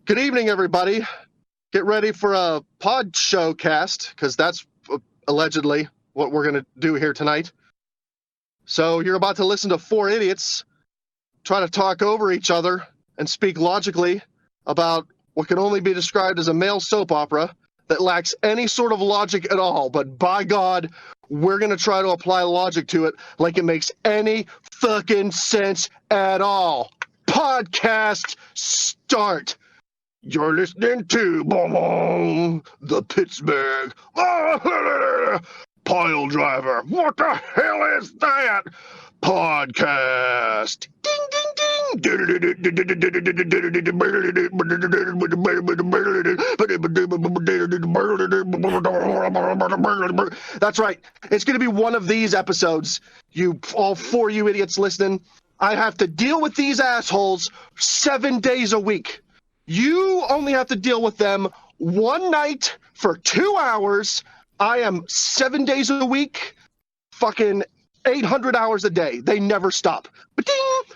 Good evening, everybody. Get ready for a pod showcast, because that's allegedly what we're going to do here tonight. So you're about to listen to four idiots try to talk over each other and speak logically about what can only be described as a male soap opera that lacks any sort of logic at all. But by God, we're going to try to apply logic to it like it makes any fucking sense at all. Podcast start. You're listening to the Pittsburgh Piledriver. What the hell is that? Podcast. Ding, ding, ding. That's right. It's going to be one of these episodes. All four you idiots listening. I have to deal with these assholes 7 days a week. You only have to deal with them one night for 2 hours. I am 7 days a week, fucking 800 hours a day. They never stop. Ba-ding,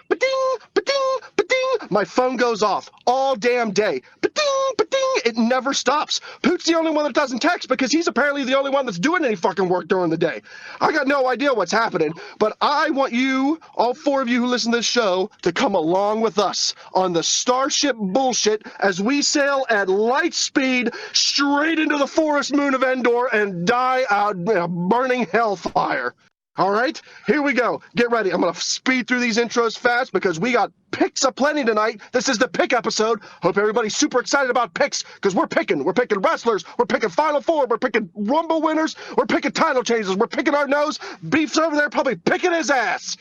ba-ding, ba-ding, ba-ding. My phone goes off all damn day. Ba-ding, ba-ding. It never stops. Poot's the only one that doesn't text because he's apparently the only one that's doing any fucking work during the day. I got no idea what's happening, but I want you, all four of you who listen to this show, to come along with us on the Starship bullshit as we sail at light speed straight into the forest moon of Endor and die out in a burning hellfire. All right, here we go. Get ready. I'm going to speed through these intros fast because we got picks aplenty tonight. This is the pick episode. Hope everybody's super excited about picks because we're picking. We're picking wrestlers. We're picking Final Four. We're picking Rumble winners. We're picking title changes. We're picking our nose. Beef's over there probably picking his ass.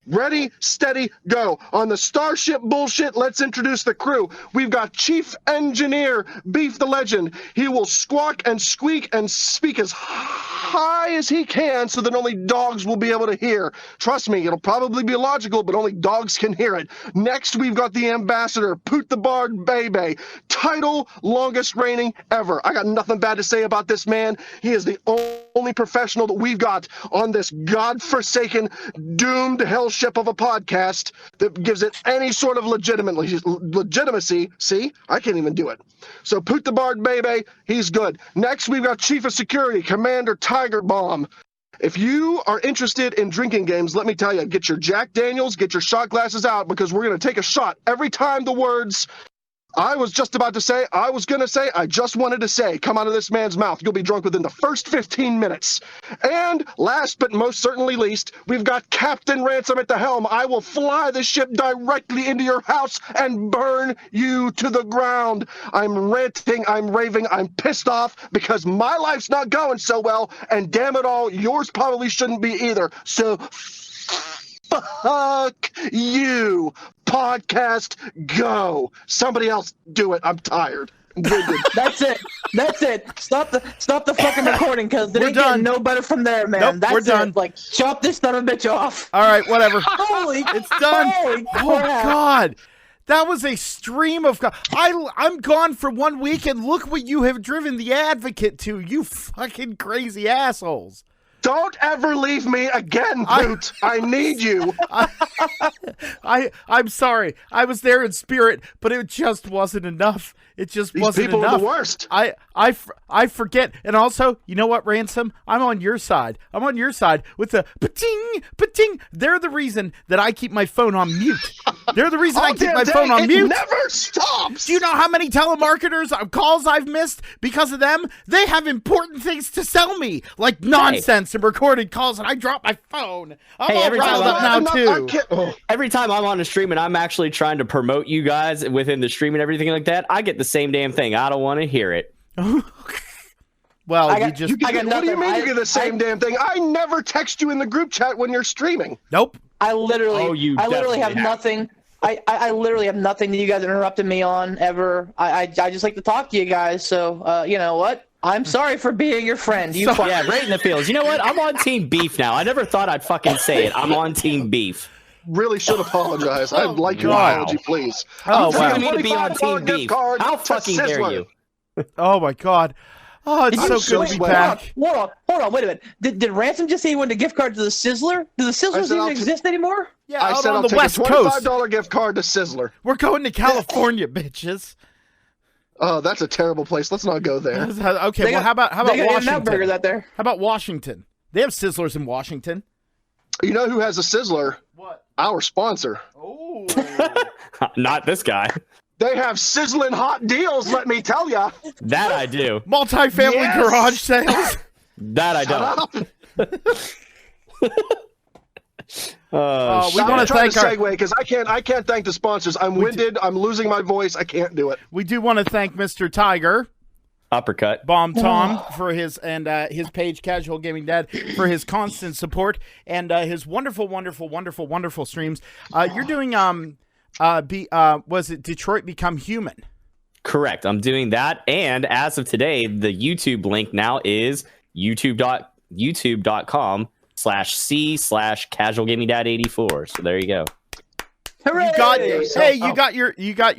Ready, steady, go. On the Starship bullshit, let's introduce the crew. We've got Chief Engineer Beef the Legend. He will squawk and squeak and speak as high as he can so that only dogs will be able to hear. Trust me, it'll probably be illogical, but only dogs can hear it. Next, we've got the Ambassador, Poot the Bard Bebe. Title longest reigning ever. I got nothing bad to say about this man. He is the only professional that we've got on this godforsaken, doomed hell ship of a podcast that gives it any sort of legitimacy. See, I can't even do it. So Poot the Bard Bebe, he's good. Next, we've got Chief of Security, Commander Tiger Bomb. If you are interested in drinking games, let me tell you, get your Jack Daniels, get your shot glasses out, because we're going to take a shot every time the words I was just wanted to say, come out of this man's mouth. You'll be drunk within the first 15 minutes. And last but most certainly least, we've got Captain Ransom at the helm. I will fly the ship directly into your house and burn you to the ground. I'm ranting, I'm raving, I'm pissed off because my life's not going so well, and damn it all, yours probably shouldn't be either. So fuck you. Podcast, go. Somebody else do it. I'm tired. That's it. Stop the fucking recording because it ain't getting no better from there, man. Nope, we're done. Like, chop this son of a bitch off. All right, whatever. It's done. Holy Oh crap. God, that was a stream of. I'm gone for 1 week, and look what you have driven the Advocate to. You fucking crazy assholes. Don't ever leave me again, Poot. I need you. I'm sorry. I was there in spirit, but it just wasn't enough. It just wasn't enough. These people are the worst. I forget. And also, you know what, Ransom? I'm on your side. I'm on your side with the pa-ting, pa-ting. They're the reason that I keep my phone on mute. They're the reason I keep my phone on mute. It never stops. Do you know how many telemarketers calls I've missed because of them? They have important things to sell me, like nonsense and recorded calls, and I drop my phone. I'm all riled up now, too. Every time I'm on a stream and I'm actually trying to promote you guys within the stream and everything like that, I get the same damn thing. I don't want to hear it. Well, what do you mean you get the same damn thing? I never text you in the group chat when you're streaming. Nope. I literally have nothing. I literally have nothing that you guys interrupted me on ever. I just like to talk to you guys. So you know what? I'm sorry for being your friend. Yeah, right in the fields. You know what? I'm on Team Beef now. I never thought I'd fucking say it. I'm on Team Beef. Really should apologize. I'd like your apology, please. Oh, wow. You need to be on Team Beef. How fucking dare you? Oh, my God. Oh, it's so good to be back. Hold on, wait a minute. Did Ransom just say he wanted a gift card to the Sizzler? Do the Sizzlers even exist anymore? Yeah, I said on I'll the take West a $25 Coast. gift card to Sizzler. We're going to California, bitches. Oh, that's a terrible place. Let's not go there. Okay, well, how about Washington? Burgers out there. How about Washington? They have Sizzlers in Washington. You know who has a Sizzler? What? Our sponsor. Oh. Not this guy. They have sizzling hot deals, let me tell ya. That I do. Multifamily garage sales. That I don't. We want to thank our segue because I can't thank the sponsors. I'm winded. I'm losing my voice. I can't do it. We do want to thank Mr. Tiger. Uppercut. Bomb Tom for his page Casual Gaming Dad for his constant support and his wonderful streams. You're doing was it Detroit Become Human? Correct. I'm doing that, and as of today, the YouTube link now is youtube.com/c/casualgamingdad84. So there you go. Hooray! You got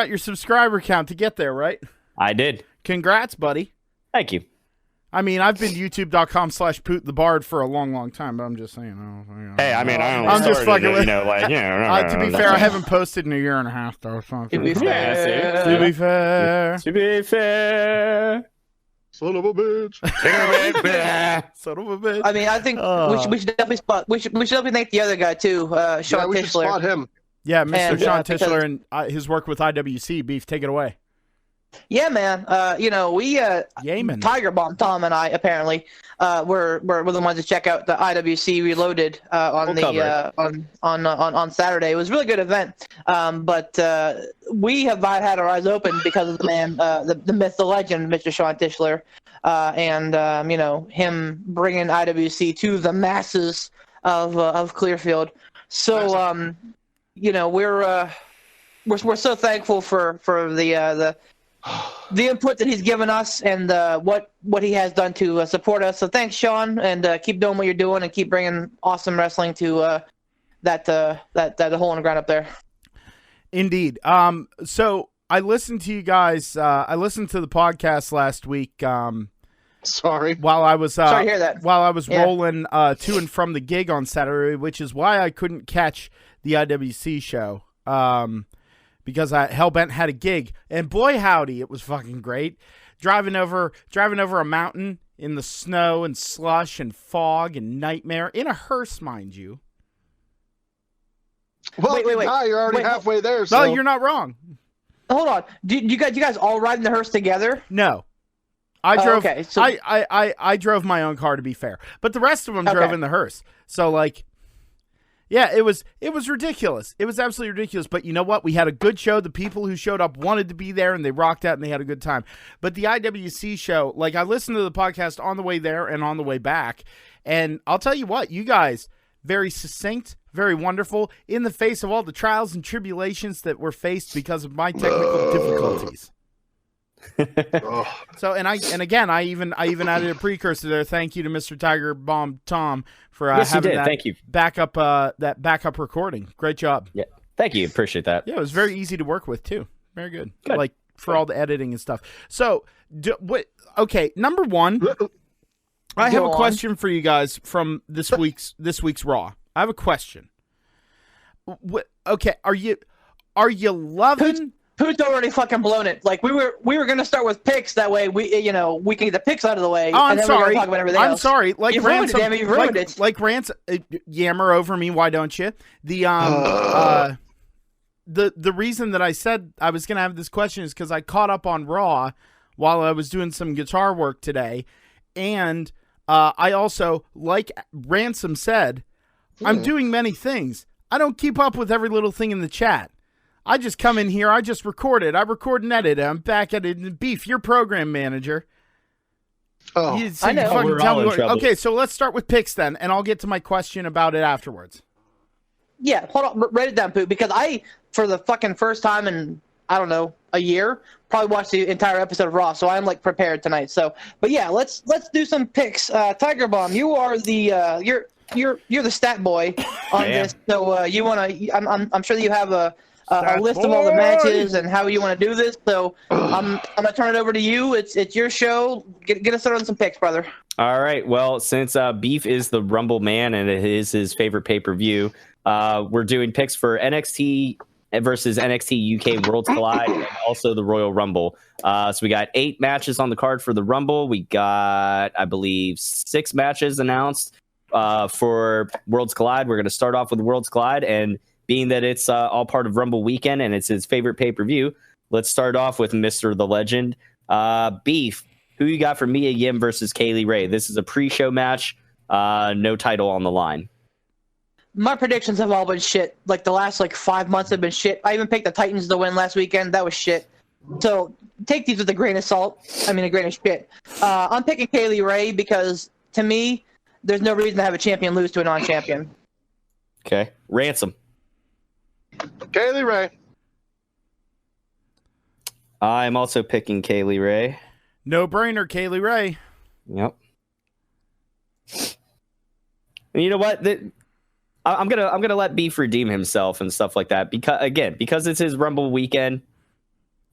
your subscriber count to get there, right? I did. Congrats, buddy. Thank you. I mean, I've been youtube.com/Poot the Bard for a long time, but I'm just saying. Hey, I mean, I'm just fucking with to be fair, I haven't posted in a year and a half, though. So To be fair. To be fair. Son of a bitch. Son of a bitch. I mean, I think we should definitely spot. We should definitely thank the other guy too, Sean we should Tischler. spot him. Yeah, Mr. And, Sean because- Tischler and his work with IWC. Beef, take it away. Yeah, man. We Yemen. Tiger Bomb Tom and I apparently were the ones to check out the IWC Reloaded on Saturday. It was a really good event. But we have had our eyes open because of the man, the myth, the legend, Mr. Sean Tischler, and him bringing IWC to the masses of Clearfield. So we're so thankful for the input that he's given us and what he has done to support us. So thanks, Sean, and keep doing what you're doing and keep bringing awesome wrestling to that hole in the ground up there. Indeed. So I listened to you guys. I listened to the podcast last week. Sorry. While I was sorry to hear that. While I was rolling to and from the gig on Saturday, which is why I couldn't catch the IWC show. Because Hellbent had a gig, and boy howdy, it was fucking great. Driving over a mountain in the snow and slush and fog and nightmare in a hearse, mind you. Well, wait. You're already halfway there. So. No, you're not wrong. Hold on. Do you guys all ride in the hearse together? No. I drove. Okay, so... I drove my own car, to be fair, but the rest of them drove in the hearse. So yeah, it was ridiculous. It was absolutely ridiculous. But you know what? We had a good show. The people who showed up wanted to be there, and they rocked out, and they had a good time. But the IWC show, I listened to the podcast on the way there and on the way back, and I'll tell you what, you guys, very succinct, very wonderful, in the face of all the trials and tribulations that were faced because of my technical difficulties. So again, I even added a precursor there. Thank you to Mr. Tiger Bomb Tom for having that Thank you. backup recording. Great job. Yeah, thank you. Appreciate that. Yeah, it was very easy to work with too. Very good. For all the editing and stuff. So, okay, number one, I have a question for you guys from this week's Raw. I have a question. Okay, are you loving? Who's already fucking blown it? We were gonna start with picks, that way we can get the picks out of the way. Oh, I'm and then sorry. We're gonna talk about everything else. Sorry. You've ruined it, damn it. You've ruined it. Like Ransom, yammer over me. Why don't you? The reason that I said I was gonna have this question is because I caught up on Raw while I was doing some guitar work today, and I also, like Ransom said, I'm doing many things. I don't keep up with every little thing in the chat. I just come in here, I just record it. I record and edit it. I'm back at it. Beef, you're program manager. Oh, I know. Okay, so let's start with picks then, and I'll get to my question about it afterwards. Yeah, hold on. Write it down, Pooh, because I, for the fucking first time in, I don't know, a year, probably watched the entire episode of Raw, so I'm prepared tonight. So, but yeah, let's do some picks. Tiger Bomb, you are the you're the stat boy on this. So you want to? I'm sure that you have a list of all the matches and how you want to do this. So I'm gonna turn it over to you. It's your show. Get us started on some picks, brother. All right. Well, since Beef is the Rumble man and it is his favorite pay-per-view, we're doing picks for NXT versus NXT UK Worlds Collide, and also the Royal Rumble. So we got 8 matches on the card for the Rumble. We got, I believe, 6 matches announced for Worlds Collide. We're going to start off with Worlds Collide, and being that it's all part of Rumble weekend and it's his favorite pay-per-view, let's start off with Mr. the Legend. Beef, who you got for Mia Yim versus Kaylee Ray? This is a pre-show match. No title on the line. My predictions have all been shit. Like, the last, 5 months have been shit. I even picked the Titans to win last weekend. That was shit. So, take these with a grain of salt. I mean, a grain of shit. I'm picking Kaylee Ray because, to me, there's no reason to have a champion lose to a non-champion. Okay. Ransom. Kaylee Ray. I'm also picking Kaylee Ray. No brainer, Kaylee Ray. Yep. And you know what? I'm gonna let Beef redeem himself and stuff like that because it's his Rumble weekend.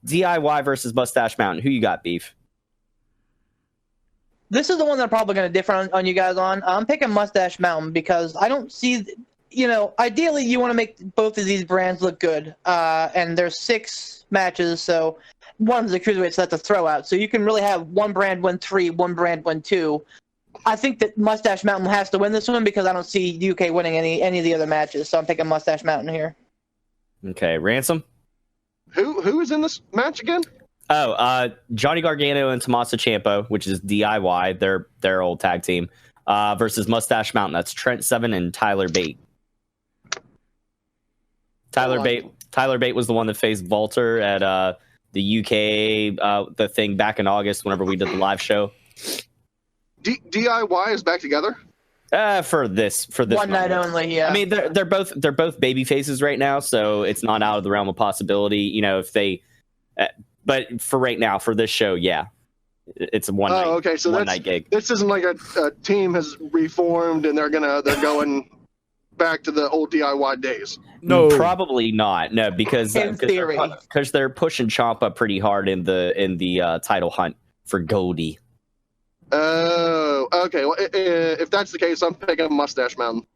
DIY versus Mustache Mountain. Who you got, Beef? This is the one that I'm probably going to differ on you guys on. I'm picking Mustache Mountain because I don't see, ideally you want to make both of these brands look good. And there's 6 matches, so one's the cruiserweight, so that's a throw out. So you can really have one brand win 3, one brand win 2. I think that Mustache Mountain has to win this one because I don't see UK winning any of the other matches. So I'm picking Mustache Mountain here. Okay, Ransom. Who is in this match again? Oh, Johnny Gargano and Tommaso Ciampa, which is DIY, their old tag team, versus Mustache Mountain. That's Trent Seven and Tyler Bate. Tyler Bate was the one that faced Walter at the UK the thing back in August whenever we did the live show. DIY is back together? For this one night only, yeah. I mean, they're both baby faces right now, so it's not out of the realm of possibility. If they, but for right now, for this show, yeah, it's a one night. Oh, okay, so one night gig. This isn't like a team has reformed and they're going back to the old DIY days. No, probably not. No, because they're pushing Ciampa pretty hard in the title hunt for Goldie. Oh, okay. Well, if that's the case, I'm picking Mustache Mountain.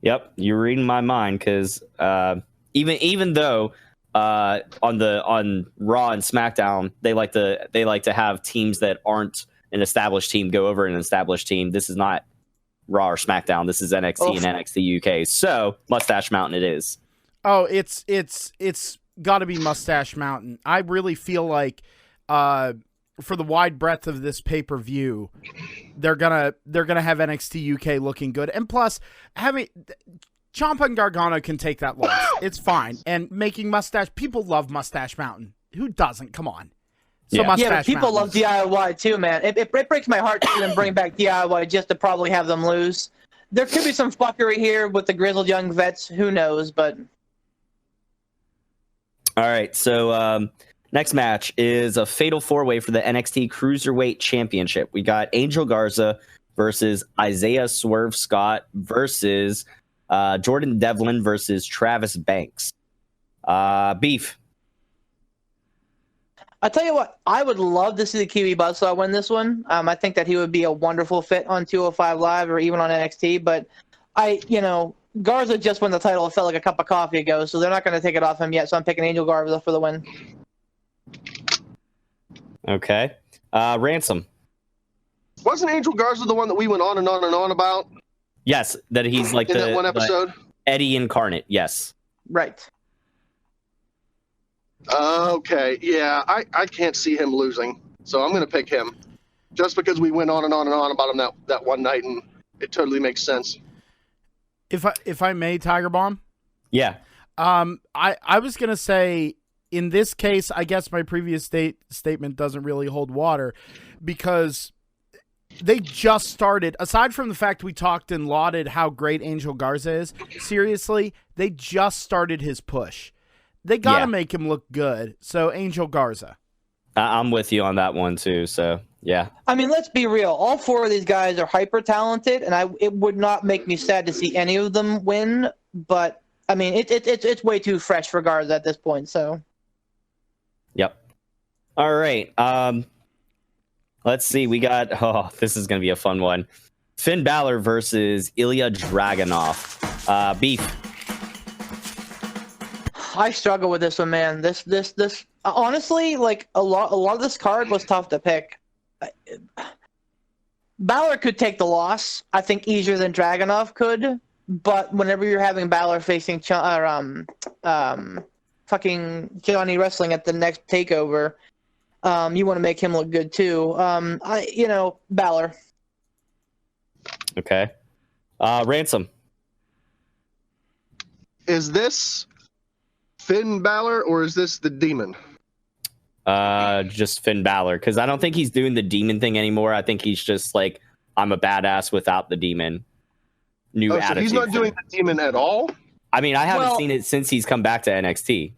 Yep, you're reading my mind because even though on Raw and SmackDown they like to have teams that aren't an established team go over an established team. This is not Raw or SmackDown. This is NXT and NXT UK. So Mustache Mountain it is. Oh, it's got to be Mustache Mountain. I really feel like for the wide breadth of this pay-per-view, they're gonna have NXT UK looking good, and plus having Ciampa and Gargano can take that loss. It's fine, and making Mustache, people love Mustache Mountain. Who doesn't? Come on. So yeah, but people love DIY too, man. It breaks my heart to see them bring back DIY just to probably have them lose. There could be some fuckery here with the grizzled young vets. Who knows? But all right, so. Next match is a fatal 4-way for the NXT Cruiserweight Championship. We got Angel Garza versus Isaiah Swerve Scott versus Jordan Devlin versus Travis Banks. Beef. I tell you what, I would love to see the Kiwi Buzzsaw win this one. I think that he would be a wonderful fit on 205 Live or even on NXT. But Garza just won the title. It felt like a cup of coffee ago, so they're not going to take it off him yet. So I'm picking Angel Garza for the win. Okay. Ransom. Wasn't Angel Garza the one that we went on and on and on about? Yes, that he's like in that one episode? Eddie incarnate, yes. Right. Okay, yeah, I can't see him losing, so I'm going to pick him. Just because we went on and on and on about him that one night, and it totally makes sense. If I may, Tiger Bomb? Yeah. I was going to say, in this case, I guess my previous statement doesn't really hold water because they just started, aside from the fact we talked and lauded how great Angel Garza is, seriously, they just started his push. They got to make him look good. So Angel Garza. I'm with you on that one too. So yeah. I mean, let's be real. All 4 of these guys are hyper talented, and it would not make me sad to see any of them win. But I mean, it's way too fresh for Garza at this point. So. Yep. All right. Let's see. We got. This is going to be a fun one. Finn Balor versus Ilya Dragunov. Beef. I struggle with this one, man. This honestly, like a lot of this card was tough to pick. Balor could take the loss, I think, easier than Dragunov could. But whenever you're having Balor facing fucking Johnny Wrestling at the next takeover, you want to make him look good too. Balor. Okay. Ransom. Is this Finn Balor or is this the Demon? Just Finn Balor, because I don't think he's doing the demon thing anymore. I think he's just like, I'm a badass without the demon. New attitude. So he's not doing the Demon at all? I mean, I haven't seen it since he's come back to NXT.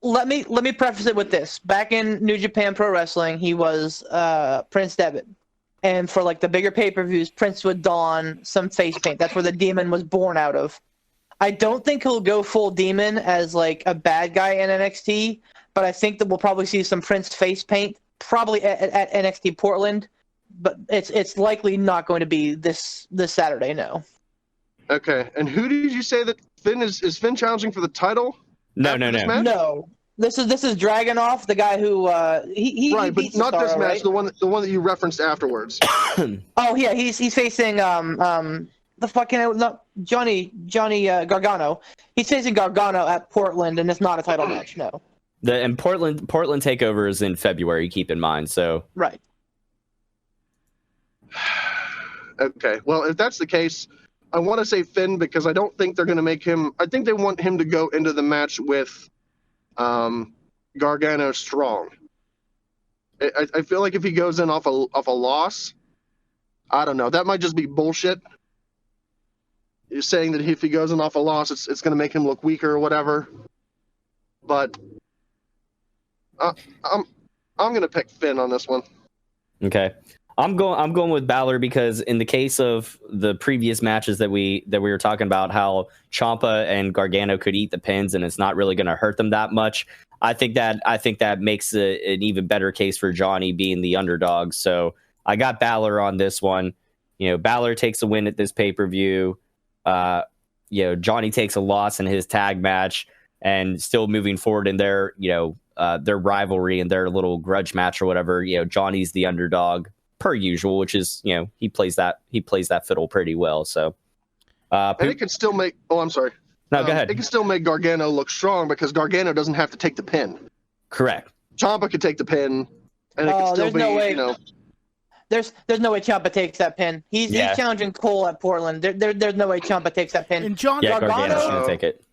Let me preface it with this. Back in New Japan Pro Wrestling, he was Prince Devitt. And for like the bigger pay-per-views, Prince would don some face paint. That's where the Demon was born out of. I don't think he'll go full Demon as like a bad guy in NXT, but I think that we'll probably see some Prince face paint probably at NXT Portland, but it's likely not going to be this Saturday. No. Okay, and who did you say that Finn is Finn challenging for the title? No. No. This is Dragunov, the guy who he right, but not Cesaro, this match. right? The one that you referenced afterwards. Oh yeah, he's facing the fucking Johnny Gargano. He's facing Gargano at Portland, and it's not a title match. No. And Portland takeover is in February. Keep in mind. So right. Okay, well, if that's the case, I want to say Finn because I don't think they're going to make him. I think they want him to go into the match with Gargano strong. I feel like if he goes in off a loss, I don't know. That might just be bullshit. You're saying that if he goes in off a loss, it's going to make him look weaker or whatever. But I'm going to pick Finn on this one. Okay. I'm going with Balor because in the case of the previous matches that we were talking about, how Ciampa and Gargano could eat the pins and it's not really going to hurt them that much. I think that makes an even better case for Johnny being the underdog. So I got Balor on this one. Balor takes a win at this pay-per-view. Johnny takes a loss in his tag match and still moving forward in their rivalry and their little grudge match or whatever. Johnny's the underdog per usual, which is, he plays that fiddle pretty well. So, and it can still make. Oh, I'm sorry. No, go ahead. It can still make Gargano look strong because Gargano doesn't have to take the pin. Correct. Ciampa could take the pin, and it can still be. No way. There's no way Ciampa takes that pin. He's challenging Cole at Portland. There's no way Ciampa takes that pin. And John Gargano's gonna take it.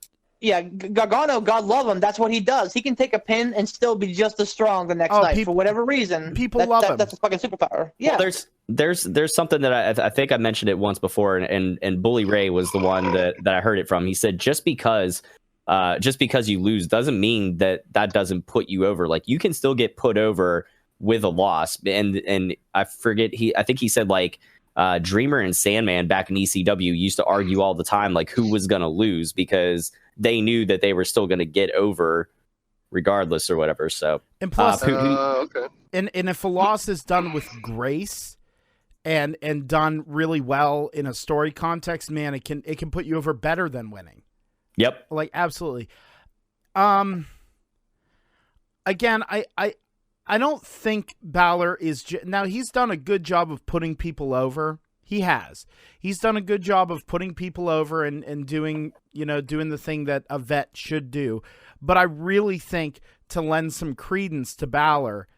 Yeah, Gargano, God love him. That's what he does. He can take a pin and still be just as strong the next night for whatever reason. People love him. That's a fucking superpower. Yeah. Well, there's something that I think I mentioned it once before, and Bully Ray was the one that I heard it from. He said just because you lose doesn't mean that doesn't put you over. Like you can still get put over with a loss. And I forget I think he said like Dreamer and Sandman back in ECW used to argue all the time like who was gonna lose because they knew that they were still going to get over regardless or whatever. So, and plus, okay. And if a loss is done with grace and done really well in a story context, man, it can put you over better than winning. Yep. Like absolutely. Again, I don't think Balor is now he's done a good job of putting people over. He has. He's done a good job of putting people over and doing the thing that a vet should do. But I really think to lend some credence to Balor,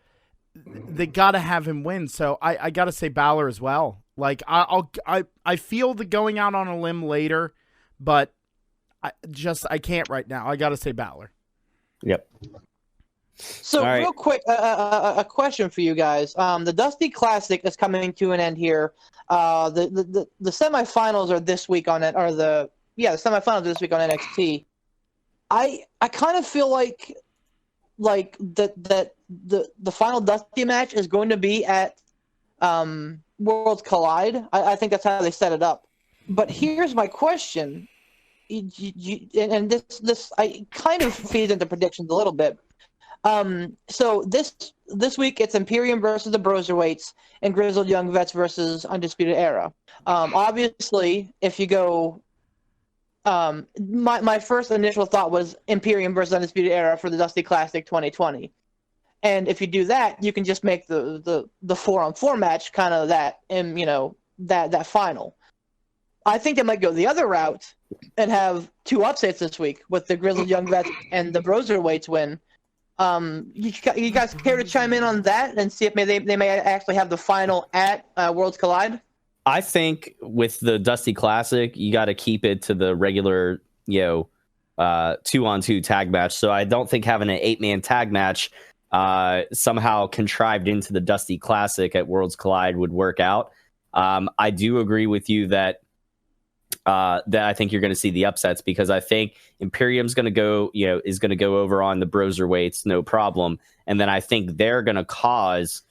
they got to have him win. So I got to say Balor as well. Like I feel the going out on a limb later, but I can't right now. I got to say Balor. Yep. So real quick, a question for you guys. The Dusty Classic is coming to an end here. The semifinals are this week on it, or the semifinals are this week on NXT. I kind of feel like that the final Dusty match is going to be at Worlds Collide. I think that's how they set it up. But here's my question, and this I kind of feeds into predictions a little bit. So this week it's Imperium versus the Broserweights and Grizzled Young Vets versus Undisputed Era. Obviously, if you go my first initial thought was Imperium versus Undisputed Era for the Dusty Classic 2020. And if you do that, you can just make the 4-on-4 match kind of that, and that final. I think they might go the other route and have 2 upsets this week with the Grizzled Young Vets and the Broserweights win. You guys care to chime in on that and see if they may actually have the final at Worlds Collide? I think with the Dusty Classic, you got to keep it to the regular, 2-on-2 tag match. So I don't think having an 8-man tag match somehow contrived into the Dusty Classic at Worlds Collide would work out. I do agree with you that I think you're going to see the upsets, because I think Imperium's going to go, is going to go over on the Broserweights, no problem. And then I think they're going to cause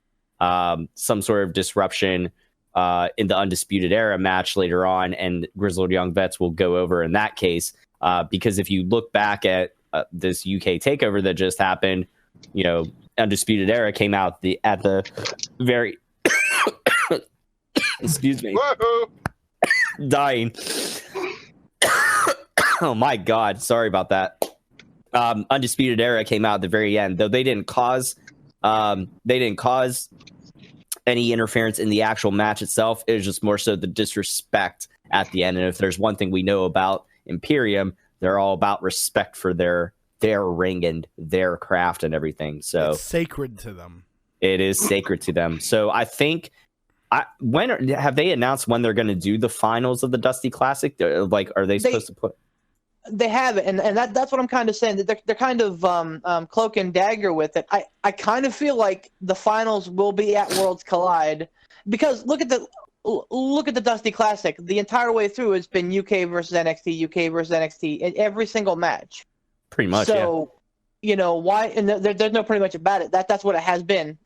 some sort of disruption in the Undisputed Era match later on, and Grizzled Young Vets will go over in that case. Because if you look back at this UK takeover that just happened, Undisputed Era came out at the very excuse me. Dying. Oh my god, sorry about that. Undisputed Era came out at the very end, though they didn't cause any interference in the actual match itself. It was just more so the disrespect at the end. And if there's one thing we know about Imperium, they're all about respect for their ring and their craft and everything. So it's sacred to them. It is sacred to them. So I think have they announced when they're going to do the finals of the Dusty Classic? Are they supposed to put? They have it, and that's what I'm kind of saying. That they're kind of cloak and dagger with it. I kind of feel like the finals will be at Worlds Collide, because look at the Dusty Classic. The entire way through, it's been UK versus NXT, UK versus NXT in every single match. Pretty much. So, why? And there's no pretty much about it. That's what it has been.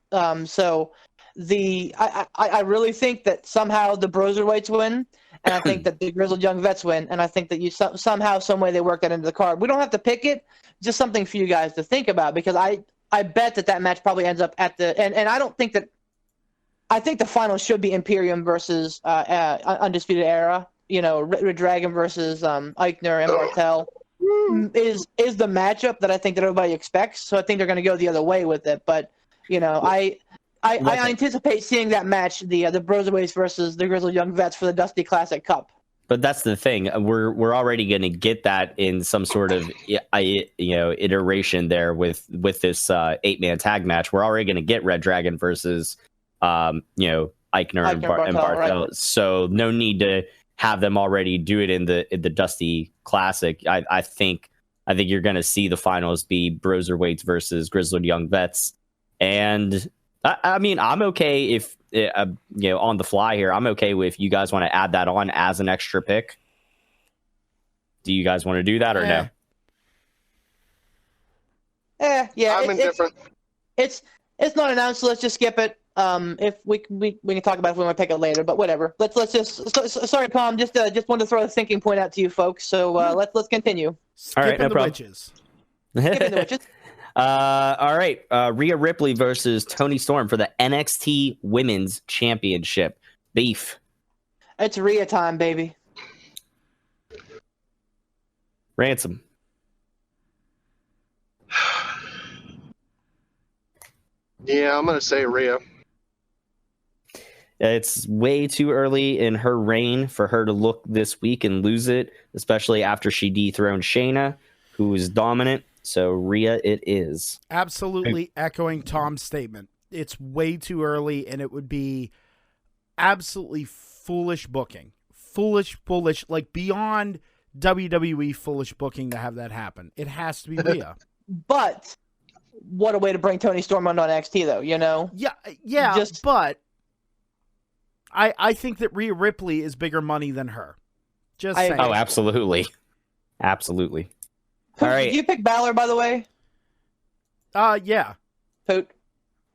So. I really think that somehow the Broserweights win, and I think that the Grizzled Young Vets win, and I think that somehow, some way they work that into the card. We don't have to pick it, just something for you guys to think about, because I bet that match probably ends up at the and I don't think that. I think the final should be Imperium versus Undisputed Era. Red Dragon versus Eichner and Martel is the matchup that I think that everybody expects. So I think they're going to go the other way with it, but I anticipate seeing that match, the Broserweights versus the Grizzled Young Vets for the Dusty Classic Cup. But that's the thing. We're already going to get that in some sort of iteration there with this 8-man tag match. We're already going to get Red Dragon versus Eichner and Bartel. Right. So no need to have them already do it in the Dusty Classic. I think you're going to see the finals be Broserweights versus Grizzled Young Vets, and I mean, I'm okay if, on the fly here, I'm okay with if you guys want to add that on as an extra pick. Do you guys want to do that or no? Yeah. I'm indifferent. It's not announced, so let's just skip it. If we can talk about it if we want to pick it later, but whatever. Let's just. Sorry, Palm. Just wanted to throw a thinking point out to you folks. So let's continue. Skipping all right, no the problem. witches. Skipping the witches. All right. Rhea Ripley versus Toni Storm for the NXT Women's Championship. Beef. It's Rhea time, baby. Ransom. Yeah, I'm going to say Rhea. It's way too early in her reign for her to look this week and lose it, especially after she dethroned Shayna, who is dominant. So Rhea it is. Absolutely echoing Tom's statement. It's way too early, and it would be absolutely foolish booking. Foolish, like beyond WWE foolish booking to have that happen. It has to be Rhea. But what a way to bring Toni Storm on NXT, though, Yeah, but I think that Rhea Ripley is bigger money than her. Just saying. Oh, absolutely. Absolutely. All right. Did you pick Balor, by the way? Yeah. Poot.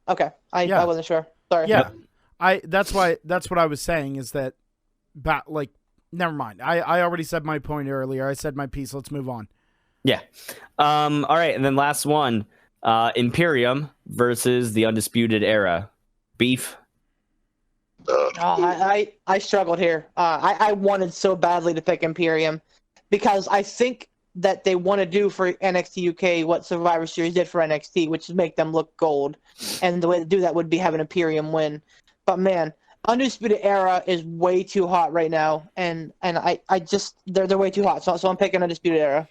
Okay. I wasn't sure. Sorry. Yeah. That's what I was saying is that, never mind. I already said my point earlier. I said my piece. Let's move on. Yeah. All right. And then last one, Imperium versus the Undisputed Era. Beef. I struggled here. I wanted so badly to pick Imperium because I think that they want to do for NXT UK what Survivor Series did for NXT, which is make them look gold. And the way to do that would be have an Imperium win. But man, Undisputed Era is way too hot right now, and I just they're way too hot. So I'm picking Undisputed Era.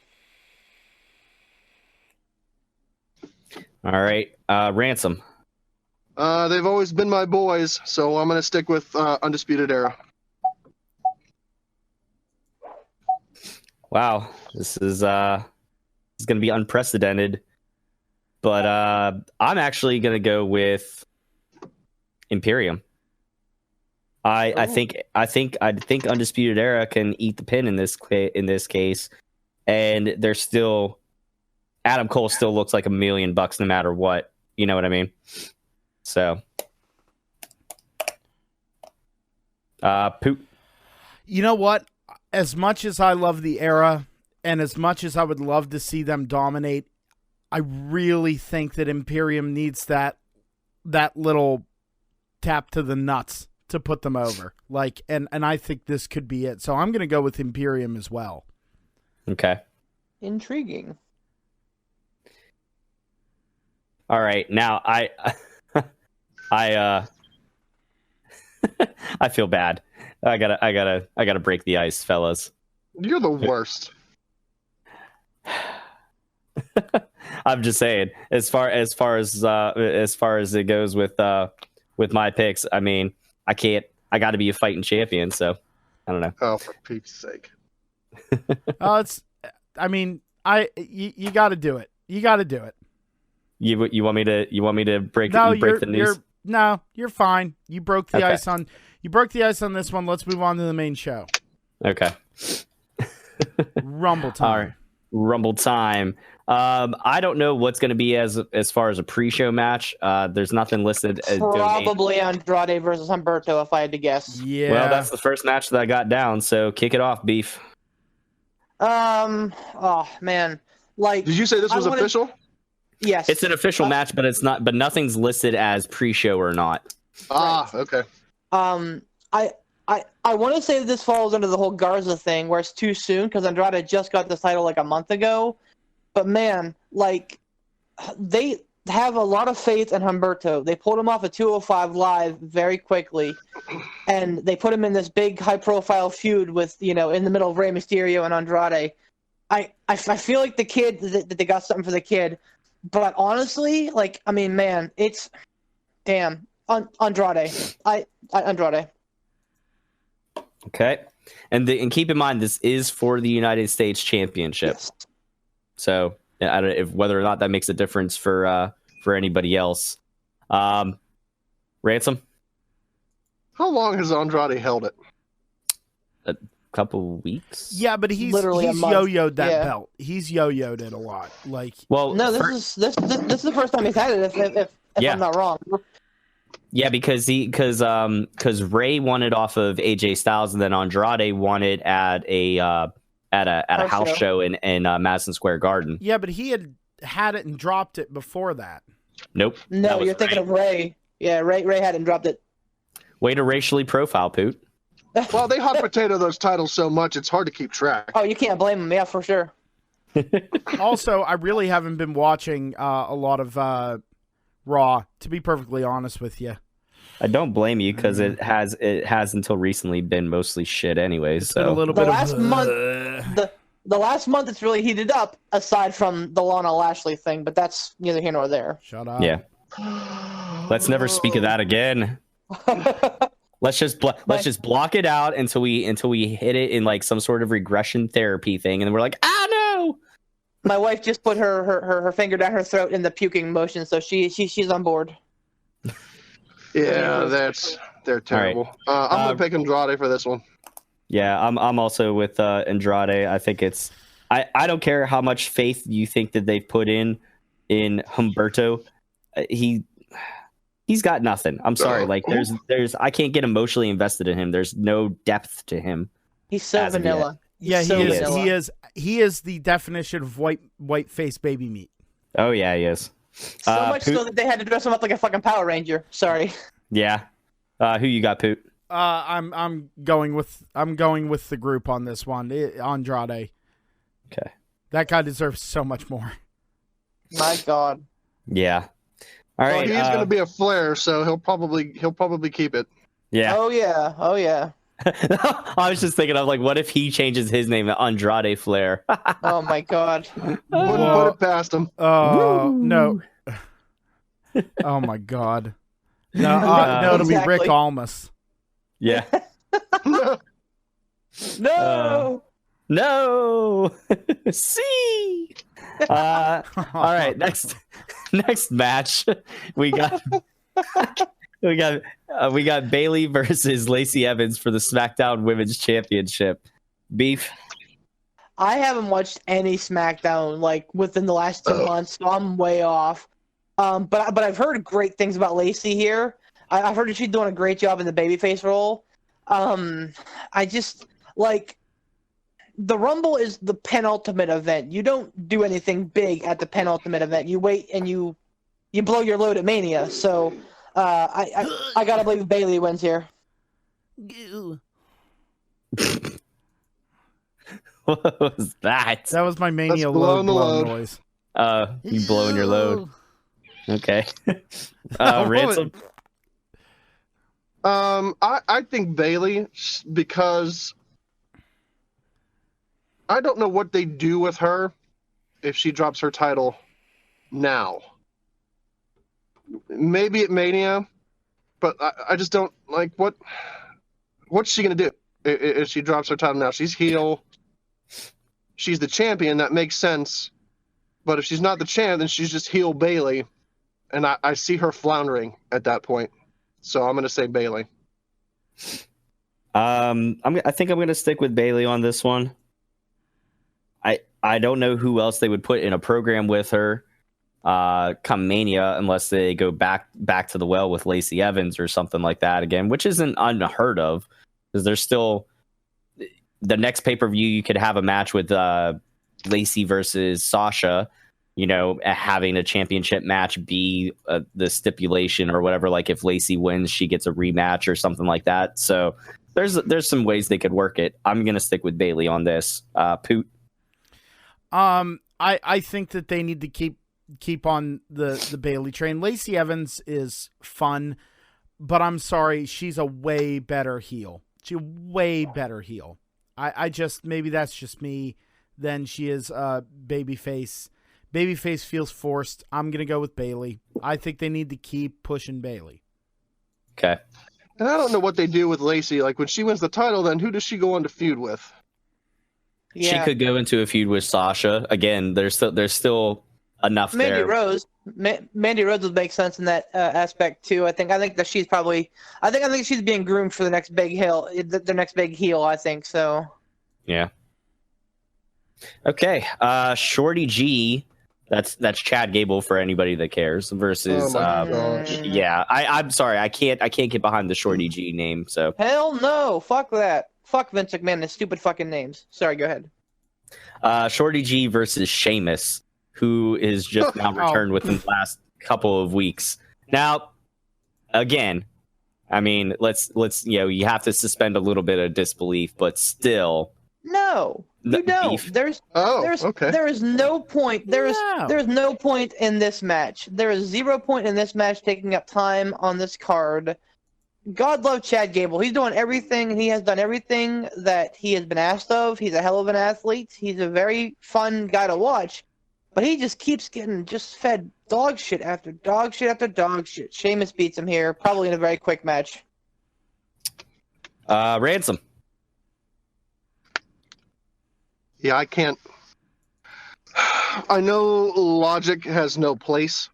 All right, Ransom. They've always been my boys, so I'm going to stick with Undisputed Era. Wow, this is going to be unprecedented, but I'm actually going to go with Imperium. I think Undisputed Era can eat the pin in this case, and they're still Adam Cole still looks like $1 million no matter what. You know what I mean? So, Poop. You know what? As much as I love the Era, and as much as I would love to see them dominate, I really think that Imperium needs that little tap to the nuts to put them over. And I think this could be it. So I'm going to go with Imperium as well. Okay. Intriguing. All right. Now I feel bad. I gotta break the ice, fellas. You're the worst. I'm just saying, as far as it goes with my picks, I mean, I got to be a fighting champion, so I don't know. Oh, for Pete's sake. You got to do it. You got to do it. You want me to break the news? No, you're fine. You broke the ice on this one. Let's move on to the main show. Okay. Rumble time. All right. Rumble time. I don't know what's going to be as far as a pre-show match. There's nothing listed. Probably Andrade versus Humberto, if I had to guess. Yeah. Well, that's the first match that I got down. So kick it off, Beef. Oh man. Like, did you say this was official? Yes. It's an official match, but it's not. But nothing's listed as pre-show or not. Ah, okay. I want to say that this falls under the whole Garza thing, where it's too soon because Andrade just got this title like a month ago. But man, like, they have a lot of faith in Humberto. They pulled him off at 205 Live very quickly, and they put him in this big, high-profile feud with, in the middle of Rey Mysterio and Andrade. I feel like the kid that they got something for the kid, but honestly, man, it's damn Andrade. Andrade. Okay, and keep in mind this is for the United States Championship. Yes. So I don't know whether or not that makes a difference for anybody else. Ransom. How long has Andrade held it? A couple weeks. Yeah, but he's Literally yo-yoed that belt. He's yo-yoed it a lot. No, this is the first time he's had it. If I'm not wrong. Yeah, because Ray won it off of AJ Styles, and then Andrade won it at a house show in Madison Square Garden. Yeah, but he had it and dropped it before that. Nope. No, you're thinking of Ray. Yeah, Ray hadn't dropped it. Way to racially profile, Poot. Well, they hot potato those titles so much, it's hard to keep track. Oh, you can't blame him. Yeah, for sure. Also, I really haven't been watching a lot of Raw, to be perfectly honest with you. I don't blame you because it has until recently been mostly shit anyways. It's been a little bit of month. The last month it's really heated up, aside from the Lana Lashley thing, but that's neither here nor there. Shut up. Yeah. Let's never speak of that again. Let's just block it out until we hit it in like some sort of regression therapy thing, and then we're like, no. My wife just put her finger down her throat in the puking motion, so she's on board. Yeah, they're terrible. Right. I'm gonna pick Andrade for this one. Yeah, I'm also with Andrade. I think it's I don't care how much faith you think that they've put in Humberto. He's got nothing. I'm sorry. Like there's I can't get emotionally invested in him. There's no depth to him. He's so vanilla. Yeah, he is the definition of white face baby meat. Oh yeah, he is. So much so that they had to dress him up like a fucking Power Ranger. Sorry. Yeah. Who you got, Poot? I'm going with the group on this one. Andrade. Okay. That guy deserves so much more. My God. Yeah. All Well, right. he's going to be a Flair, so he'll probably keep it. Yeah. Oh yeah. Oh yeah. I was just thinking of like, what if he changes his name to Andrade Flair? Oh my God. Wouldn't Whoa. put it past him. Oh no. Oh my God. No, no, it'll be Rick Exactly. Almas. Yeah. No. No. See. All right. Next match, we got Bayley versus Lacey Evans for the SmackDown Women's Championship. Beef. I haven't watched any SmackDown like within the last 2 months, so I'm way off. But I've heard great things about Lacey here. I've heard that she's doing a great job in the babyface role. I just like the Rumble is the penultimate event. You don't do anything big at the penultimate event. You wait and you blow your load at Mania. So I gotta believe Bayley wins here. What was that? That was my Mania That's load blowing the blow load. noise. You blowing your load. Okay. Oh, Ransom. I think Bayley, because I don't know what they do with her if she drops her title now. Maybe at Mania, but I just don't like what's she gonna do if she drops her title now? She's heel. She's the champion. That makes sense. But if she's not the champ, then she's just heel Bayley, and I see her floundering at that point. So I'm gonna say Bayley. I think I'm gonna stick with Bayley on this one. I don't know who else they would put in a program with her come Mania unless they go back to the well with Lacey Evans or something like that again, which isn't unheard of because there's still the next pay-per-view you could have a match with Lacey versus Sasha, you know, having a championship match be the stipulation or whatever. Like if Lacey wins, she gets a rematch or something like that. So there's some ways they could work it. I'm going to stick with Bayley on this. Poot. I think that they need to keep on the Bayley train. Lacey Evans is fun, but I'm sorry, she's a way better heel. She's a way better heel. I just, maybe that's just me, than she is babyface. Babyface feels forced. I'm going to go with Bayley. I think they need to keep pushing Bayley. Okay. And I don't know what they do with Lacey. Like when she wins the title, then who does she go on to feud with? Yeah. She could go into a feud with Sasha. Again, there's still enough Mandy there. Rose. Mandy Rose would make sense in that aspect too. I think that she's probably. I think she's being groomed for the next big heel. The next big heel. I think so. Yeah. Okay. Shorty G. That's Chad Gable for anybody that cares. Versus. Oh my gosh. Yeah. I'm sorry. I can't get behind the Shorty G name. So. Hell no! Fuck that. Fuck Vince McMahon and his stupid fucking names. Sorry, go ahead. Shorty G versus Sheamus, who is just now returned within the last couple of weeks. Now, again, I mean, let's you have to suspend a little bit of disbelief, but still, No, you don't. Beef. There is no point. There's no point in this match. There is 0 point in this match taking up time on this card. God love Chad Gable. He's doing everything. He has done everything that he has been asked of. He's a hell of an athlete. He's a very fun guy to watch. But he just keeps getting just fed dog shit after dog shit after dog shit. Sheamus beats him here, probably in a very quick match. Ransom. Yeah, I can't. I know logic has no place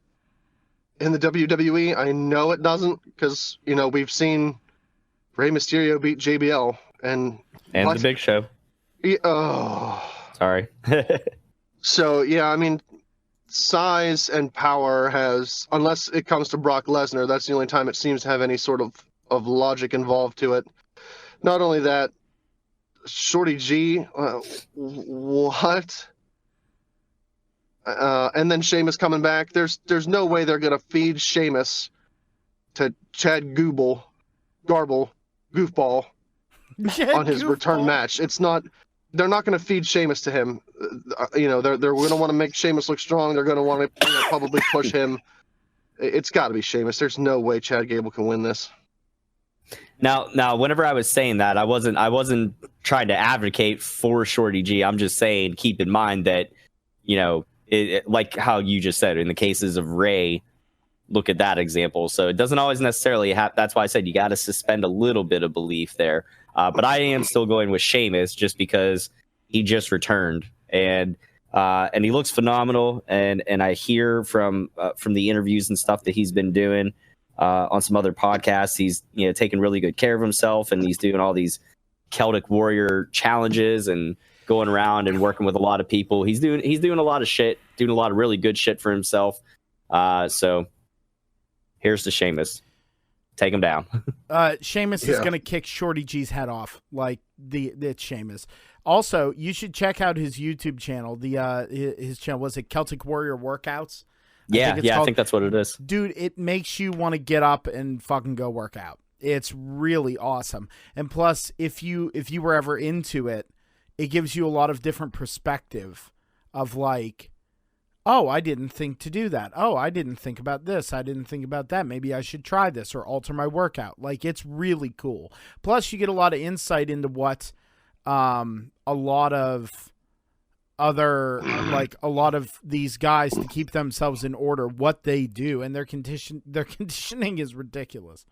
in the WWE. I know it doesn't because, we've seen Rey Mysterio beat JBL and the Big Show. Yeah, Sorry. So, yeah, I mean, size and power has, unless it comes to Brock Lesnar, that's the only time it seems to have any sort of logic involved to it. Not only that, Shorty G, what? And then Sheamus coming back. There's no way they're going to feed Sheamus to Chad Goofball on his return match. It's not they're not going to feed Sheamus to him. They're going to want to make Sheamus look strong. They're going to want to probably push him. It's got to be Sheamus. There's no way Chad Gable can win this. Now, whenever I was saying that, I wasn't trying to advocate for Shorty G. I'm just saying, keep in mind that, like how you just said, in the cases of Ray, look at that example. So it doesn't always necessarily have. That's why I said you got to suspend a little bit of belief there. But I am still going with Sheamus just because he just returned and he looks phenomenal. And I hear from the interviews and stuff that he's been doing on some other podcasts, he's taking really good care of himself, and he's doing all these Celtic Warrior challenges and going around and working with a lot of people. He's doing a lot of shit, doing a lot of really good shit for himself. So here's to Sheamus. Take him down. Sheamus is going to kick Shorty G's head off. Like it's Sheamus. Also, you should check out his YouTube channel. His channel, was it Celtic Warrior Workouts? I think that's what it is. Dude, it makes you want to get up and fucking go work out. It's really awesome. And plus, if you were ever into it, it gives you a lot of different perspective of like, oh, I didn't think to do that. Oh, I didn't think about this. I didn't think about that. Maybe I should try this or alter my workout. Like, it's really cool. Plus, you get a lot of insight into what a lot of these guys, to keep themselves in order, what they do, and their conditioning is ridiculous.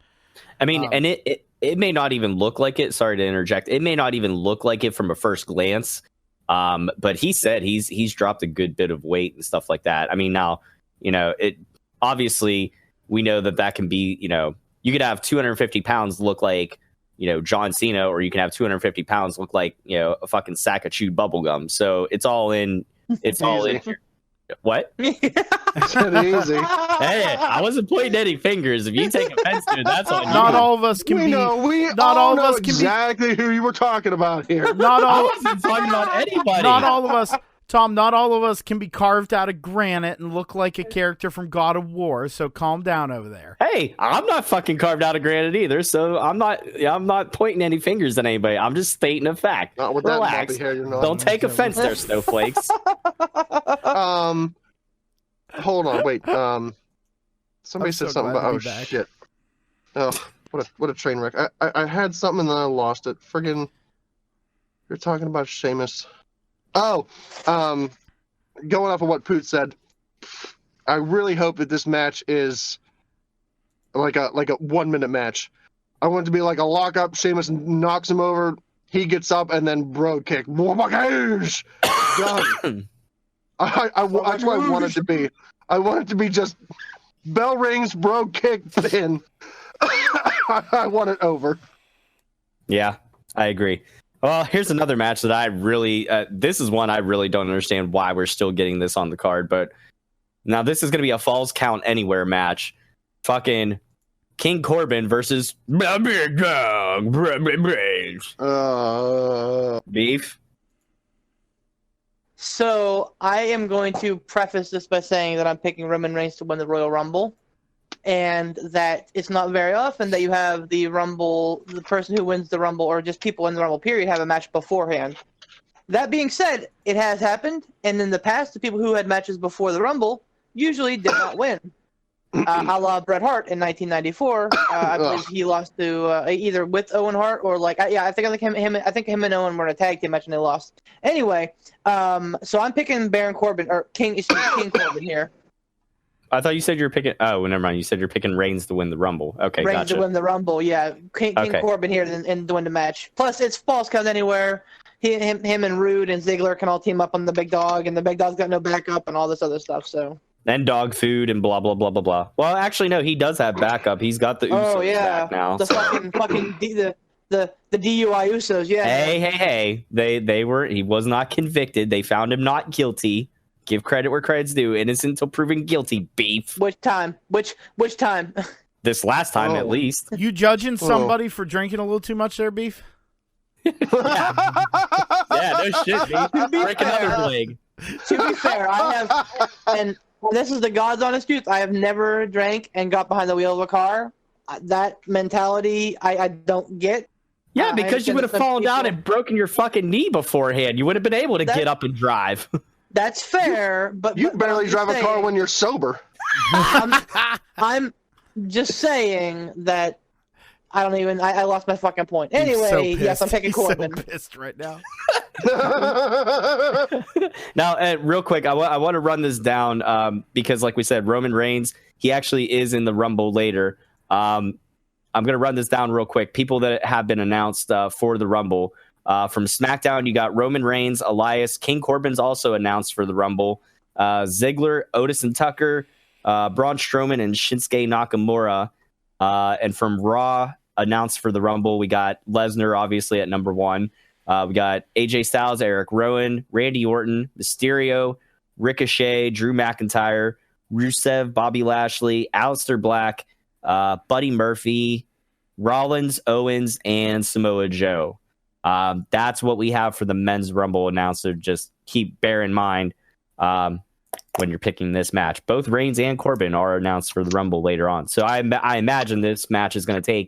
I mean, and it may not even look like it. Sorry to interject. It may not even look like it from a first glance. But he said he's dropped a good bit of weight and stuff like that. I mean, now, it obviously we know that can be, you could have 250 pounds look like, John Cena, or you can have 250 pounds look like, a fucking sack of chewed bubble gum. So it's all in. It's all in. What? It's not easy. Hey, I wasn't pointing any fingers. If you take offense to it, that's on you. Not all of us can be. Not all of us can exactly who you were talking about here. Not all. I wasn't talking about anybody. Not all of us. Tom, not all of us can be carved out of granite and look like a character from God of War, so calm down over there. Hey, I'm not fucking carved out of granite either, so I'm not pointing any fingers at anybody. I'm just stating a fact. Not with Relax. That hair, you're not. Don't take offense there, snowflakes. Hold on, wait. Somebody said something about shit. Oh, what a train wreck. I had something and then I lost it. Friggin', you're talking about Sheamus. Oh, going off of what Poot said, I really hope that this match is like a 1 minute match. I want it to be like a lockup. Sheamus knocks him over. He gets up and then bro kick. Done. That's what I want it to be. I want it to be just bell rings, bro kick, pin. I want it over. Yeah, I agree. Well, here's another match that I really, this is one I really don't understand why we're still getting this on the card. But now this is going to be a Falls Count Anywhere match. Fucking King Corbin versus Big Dog Beef. So I am going to preface this by saying that I'm picking Roman Reigns to win the Royal Rumble, and that it's not very often that you have the Rumble, the person who wins the Rumble, or just people in the Rumble period, have a match beforehand. That being said, it has happened, and in the past, the people who had matches before the Rumble usually did not win. A la Bret Hart in 1994, I believe he lost to either with Owen Hart or I think him and Owen were in a tag team match and they lost. Anyway, so I'm picking Baron Corbin or King Corbin here. I thought you said you're picking. Oh, never mind. You said you're picking Reigns to win the Rumble. Okay, Reigns gotcha. to win the Rumble. Yeah, King Corbin here and to win the match. Plus, it's Falls Count Anywhere. Him and Rude and Ziggler can all team up on the Big Dog, and the Big Dog's got no backup and all this other stuff. So. And dog food and blah blah blah blah blah. Well, actually, no, he does have backup. He's got the Usos back now. The fucking the DUI Usos. Yeah. Hey. He was not convicted. They found him not guilty. Give credit where credit's due. Innocent until proven guilty. Beef. Which time? Which time? This last time, at least. You judging somebody for drinking a little too much there, Beef? Yeah, no shit, Beef. Break another leg. To be fair, I have, and this is the God's honest truth, I have never drank and got behind the wheel of a car. That mentality, I don't get. Yeah, I because you understand would have that some fallen down people- and broken your fucking knee beforehand. You would have been able to That- get up and drive. That's fair, but You but barely I'm drive just a car saying- when you're sober. I'm just saying that I don't even. I lost my fucking point. He's Anyway, so yes, I'm pissed. picking He's Corbin. so pissed right now. Now, real quick, I want to run this down because, like we said, Roman Reigns, he actually is in the Rumble later. I'm going to run this down real quick. People that have been announced for the Rumble. From SmackDown, you got Roman Reigns, Elias, King Corbin's also announced for the Rumble. Ziggler, Otis and Tucker, Braun Strowman, and Shinsuke Nakamura. And from Raw, announced for the Rumble, we got Lesnar, obviously, at number 1. We got AJ Styles, Eric Rowan, Randy Orton, Mysterio, Ricochet, Drew McIntyre, Rusev, Bobby Lashley, Aleister Black, Buddy Murphy, Rollins, Owens, and Samoa Joe. That's what we have for the men's Rumble announced. So just bear in mind when you're picking this match. Both Reigns and Corbin are announced for the Rumble later on. So I imagine this match is going to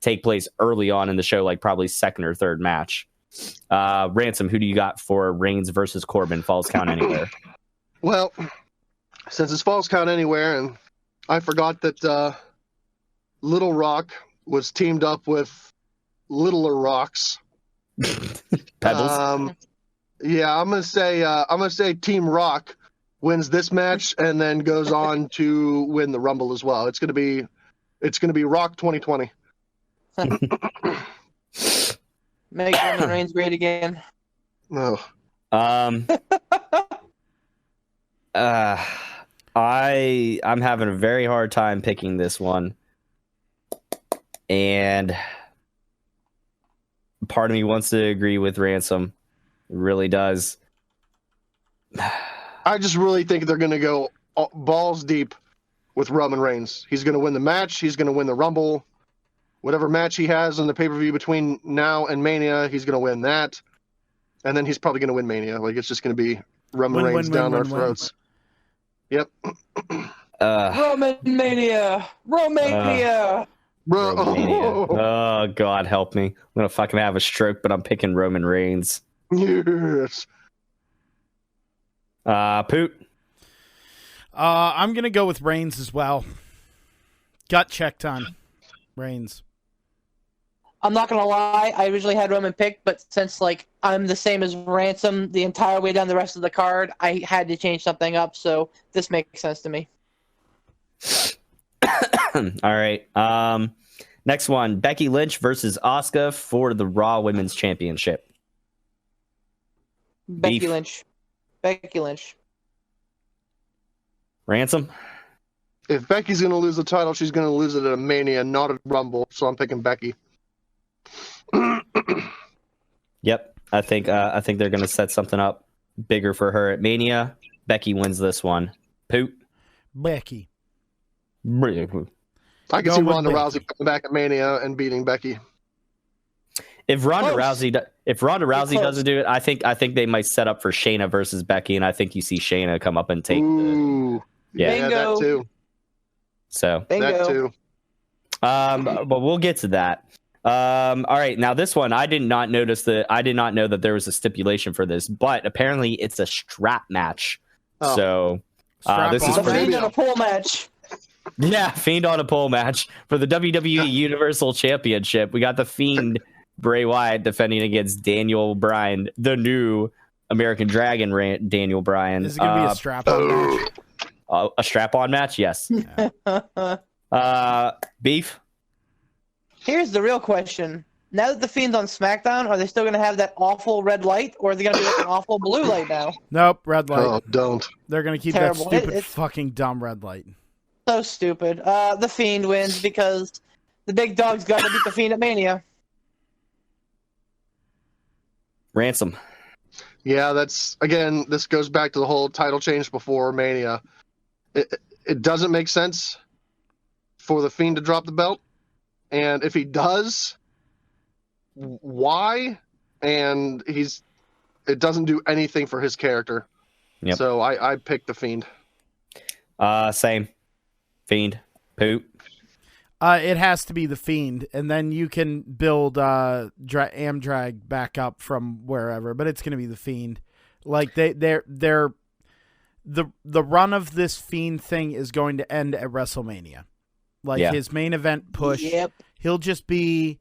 take place early on in the show, like probably second or third match. Ransom, who do you got for Reigns versus Corbin? Falls count anywhere. Well, since it's Falls Count Anywhere, and I forgot that Little Rock was teamed up with Littler Rocks. Pebbles. Yeah, I'm gonna say Team Rock wins this match and then goes on to win the Rumble as well. It's gonna be Rock 2020. Make Roman Reigns great again. No. I'm having a very hard time picking this one, and part of me wants to agree with Ransom. It really does. I just really think they're gonna go balls deep with Roman Reigns. He's gonna win the match. He's gonna win the Rumble. Whatever match he has in the pay-per-view between now and Mania, he's going to win that. And then he's probably going to win Mania. Like, it's just going to be Roman Reigns down our throats. Yep. Roman Mania! Romania! Oh, God, help me. I'm going to fucking have a stroke, but I'm picking Roman Reigns. Yes. Poot? I'm going to go with Reigns as well. Gut check time. Reigns. I'm not gonna lie, I originally had Roman picked, but since like I'm the same as Ransom the entire way down the rest of the card, I had to change something up, so this makes sense to me. All right. Next one, Becky Lynch versus Asuka for the Raw Women's Championship. Becky Beef. Lynch. Becky Lynch. Ransom? If Becky's going to lose the title, she's going to lose it at a Mania, not a Rumble. So I'm picking Becky. Yep. I think they're going to set something up bigger for her at Mania. Becky wins this one. Poot? Becky. I can see Going with Ronda Becky. Rousey coming back at Mania and beating Becky. If Ronda Close. Rousey Close. doesn't do it, I think they might set up for Shayna versus Becky, and I think you see Shayna come up and take the Ooh. Yeah. Yeah, Bingo. that too. so. Bingo. That too. But we'll get to that. All right, now this one I did not know that there was a stipulation for this, but apparently it's a strap match. Oh. So Strap this is on for The match? Fiend on a pole match. yeah, Fiend on a pole match for the WWE Universal Championship. We got the Fiend Bray Wyatt defending against Daniel Bryan, the new American Dragon Daniel Bryan. Is it going to be a strap-on match? A strap-on match? Yes. Beef? Here's the real question. Now that the Fiend's on SmackDown, are they still going to have that awful red light, or are they going to be like an awful blue light now? Nope, red light. Oh, don't. They're going to keep Terrible. that stupid It's- fucking dumb red light. So stupid. The Fiend wins because the big dog's got to beat the Fiend at Mania. Ransom? Yeah, that's again. This goes back to the whole title change before Mania. It doesn't make sense for the Fiend to drop the belt, and if he does, why? And it doesn't do anything for his character. Yep. So I picked the Fiend. Same. Fiend. Poop. It has to be the Fiend, and then you can build Amdrag back up from wherever. But it's going to be the Fiend. Like the run of this Fiend thing is going to end at WrestleMania. Like his main event push. Yep. He'll just be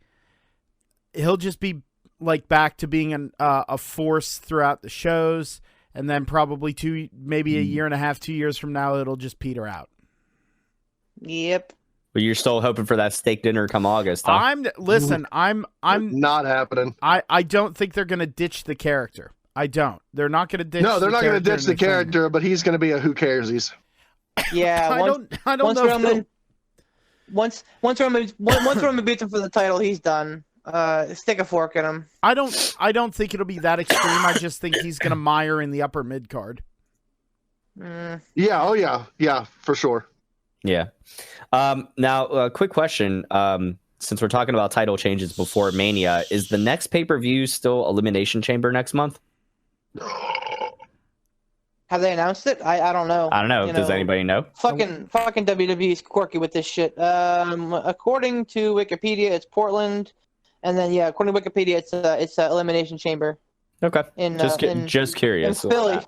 like back to being a force throughout the shows, and then probably maybe a year and a half, 2 years from now, it'll just peter out. Yep. But you're still hoping for that steak dinner come August, huh? I'm not happening. I don't think they're gonna ditch the character. I don't. They're not gonna ditch. No, they're not gonna ditch the character, but he's gonna be a who caresies. Yeah, I don't know. Once Roman beats him for the title, he's done. Stick a fork in him. I don't think it'll be that extreme. I just think he's gonna mire in the upper mid card. Yeah. Oh yeah, for sure. Yeah. Now, a quick question. Since we're talking about title changes before Mania, is the next pay-per-view still Elimination Chamber next month? Have they announced it? I don't know. I don't know. Does anybody know? Fucking WWE's quirky with this shit. According to Wikipedia, it's Portland, and then according to Wikipedia, it's Elimination Chamber. Okay. Just curious. In Philly.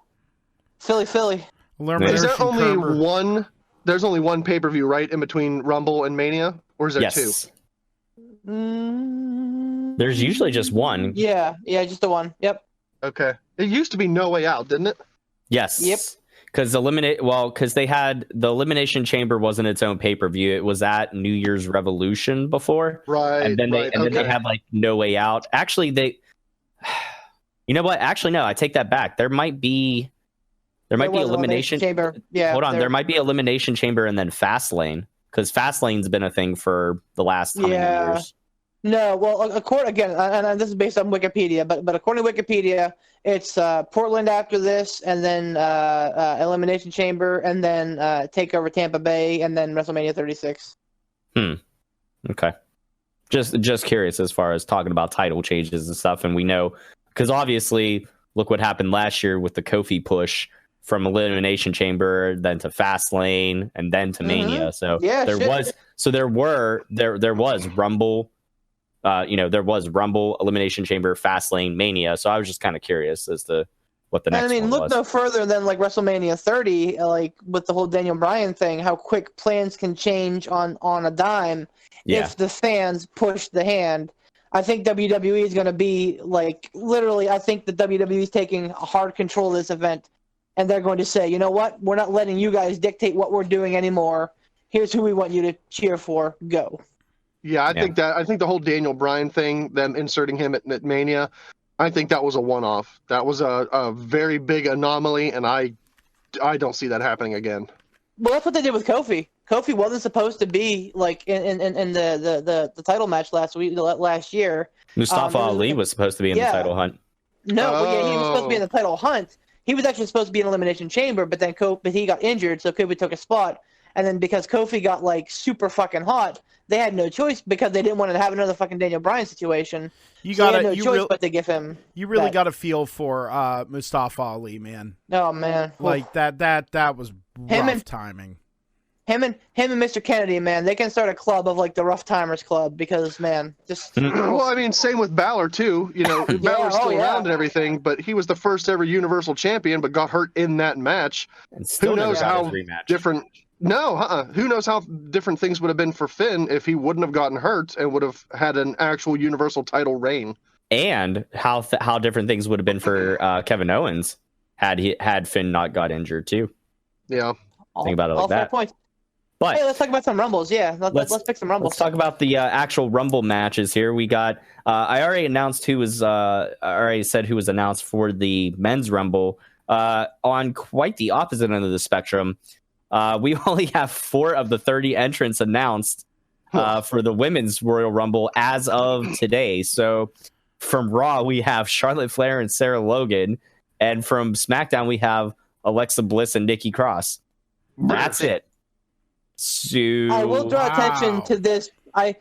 Is there only one? There's only one pay-per-view, right, in between Rumble and Mania? Or is there two? There's usually just one. Yeah, just the one. Yep. Okay. It used to be No Way Out, didn't it? Yes. Yep. Because they had the Elimination Chamber wasn't its own pay-per-view. It was at New Year's Revolution before. Right. And then then they had like No Way Out. Actually, you know what? Actually, no, I take that back. There might be Elimination Chamber. Yeah. Hold on. There might be Elimination Chamber and then Fastlane, because Fastlane's been a thing for the last how many years? No, well, again, and this is based on Wikipedia, but according to Wikipedia, it's Portland after this, and then Elimination Chamber, and then Takeover Tampa Bay, and then WrestleMania 36. Okay. Just curious as far as talking about title changes and stuff, and we know, because obviously, look what happened last year with the Kofi push from Elimination Chamber, then to Fastlane, and then to Mania. So there was Rumble. There was Rumble, Elimination Chamber, Fastlane, Mania. So I was just kind of curious as to what the next one was. Look no further than like WrestleMania 30, like with the whole Daniel Bryan thing, how quick plans can change on a dime if the fans push the hand. I think WWE is going to be like, literally, I think the WWE is taking hard control of this event, and they're going to say, you know what? We're not letting you guys dictate what we're doing anymore. Here's who we want you to cheer for. Go. Yeah, I think the whole Daniel Bryan thing, them inserting him at Mania, I think that was a one-off. That was a very big anomaly, and I don't see that happening again. Well, that's what they did with Kofi. Kofi wasn't supposed to be like in the title match last year. Mustafa Ali was supposed to be in the title hunt. No, he was supposed to be in the title hunt. He was actually supposed to be in Elimination Chamber, but he got injured, so Kofi took a spot. And then because Kofi got like super fucking hot, they had no choice because they didn't want to have another fucking Daniel Bryan situation. They had no choice but to give him. You really got to feel for Mustafa Ali, man. Oh man, like that was rough timing. Him and Mr. Kennedy, man, they can start a club of like the Rough Timers Club because, man, just. Well, I mean, same with Balor too. You know, Balor's still around and everything, but he was the first ever Universal Champion, but got hurt in that match. And still who knows how different? No, who knows how different things would have been for Finn if he wouldn't have gotten hurt and would have had an actual Universal title reign. And how different things would have been for Kevin Owens had Finn not got injured too. Yeah, think about it like that. Point. But hey, let's talk about some Rumbles. Yeah, let's pick some Rumbles. Let's talk about the actual Rumble matches here. We got. I already announced who was. I already said who was announced for the men's Rumble. On quite the opposite end of the spectrum, we only have 4 of the 30 entrants announced for the women's Royal Rumble as of today. So from Raw, we have Charlotte Flair and Sarah Logan, and from SmackDown, we have Alexa Bliss and Nikki Cross. That's it. So, I will draw attention to this. I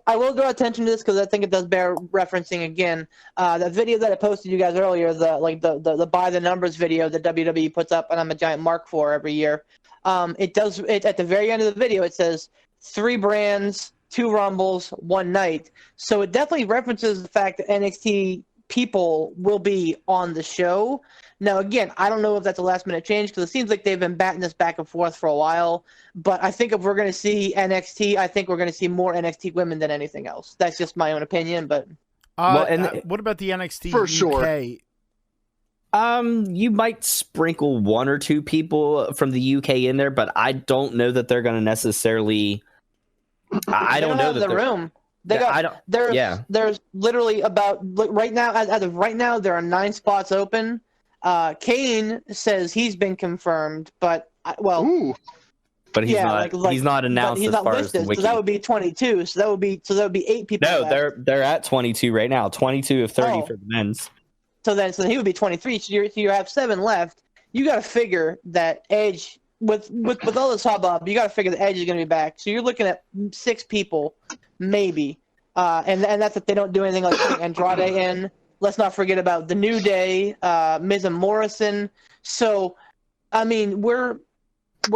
will draw attention to this because I think it does bear referencing again. The video that I posted you guys earlier, the by the numbers video that WWE puts up, and I'm a giant mark for every year. It at the very end of the video, it says 3 brands, 2 Rumbles, 1 night. So it definitely references the fact that NXT people will be on the show. Now, again, I don't know if that's a last-minute change because it seems like they've been batting this back and forth for a while. But I think if we're going to see NXT, I think we're going to see more NXT women than anything else. That's just my own opinion. But what about the NXT for UK? sure. You might sprinkle 1 or 2 people from the UK in there, but I don't know that they're going to necessarily. I don't know that the room. There's literally about right now. As of right now, there are 9 spots open. Kane says he's been confirmed, but Ooh. but he's not. He's not announced he's as not far listed, as the wiki. so that would be 22. So that would be 8 people. No, left. they're at 22 right now. 22 of 30 for the men's. So then he would be 23. So you have 7 left. You got to figure that Edge with all this hubbub, you got to figure that Edge is going to be back. So you're looking at 6 people, maybe, and that's if they don't do anything like putting Andrade in. Let's not forget about the New Day, Miz and Morrison. So, I mean, we're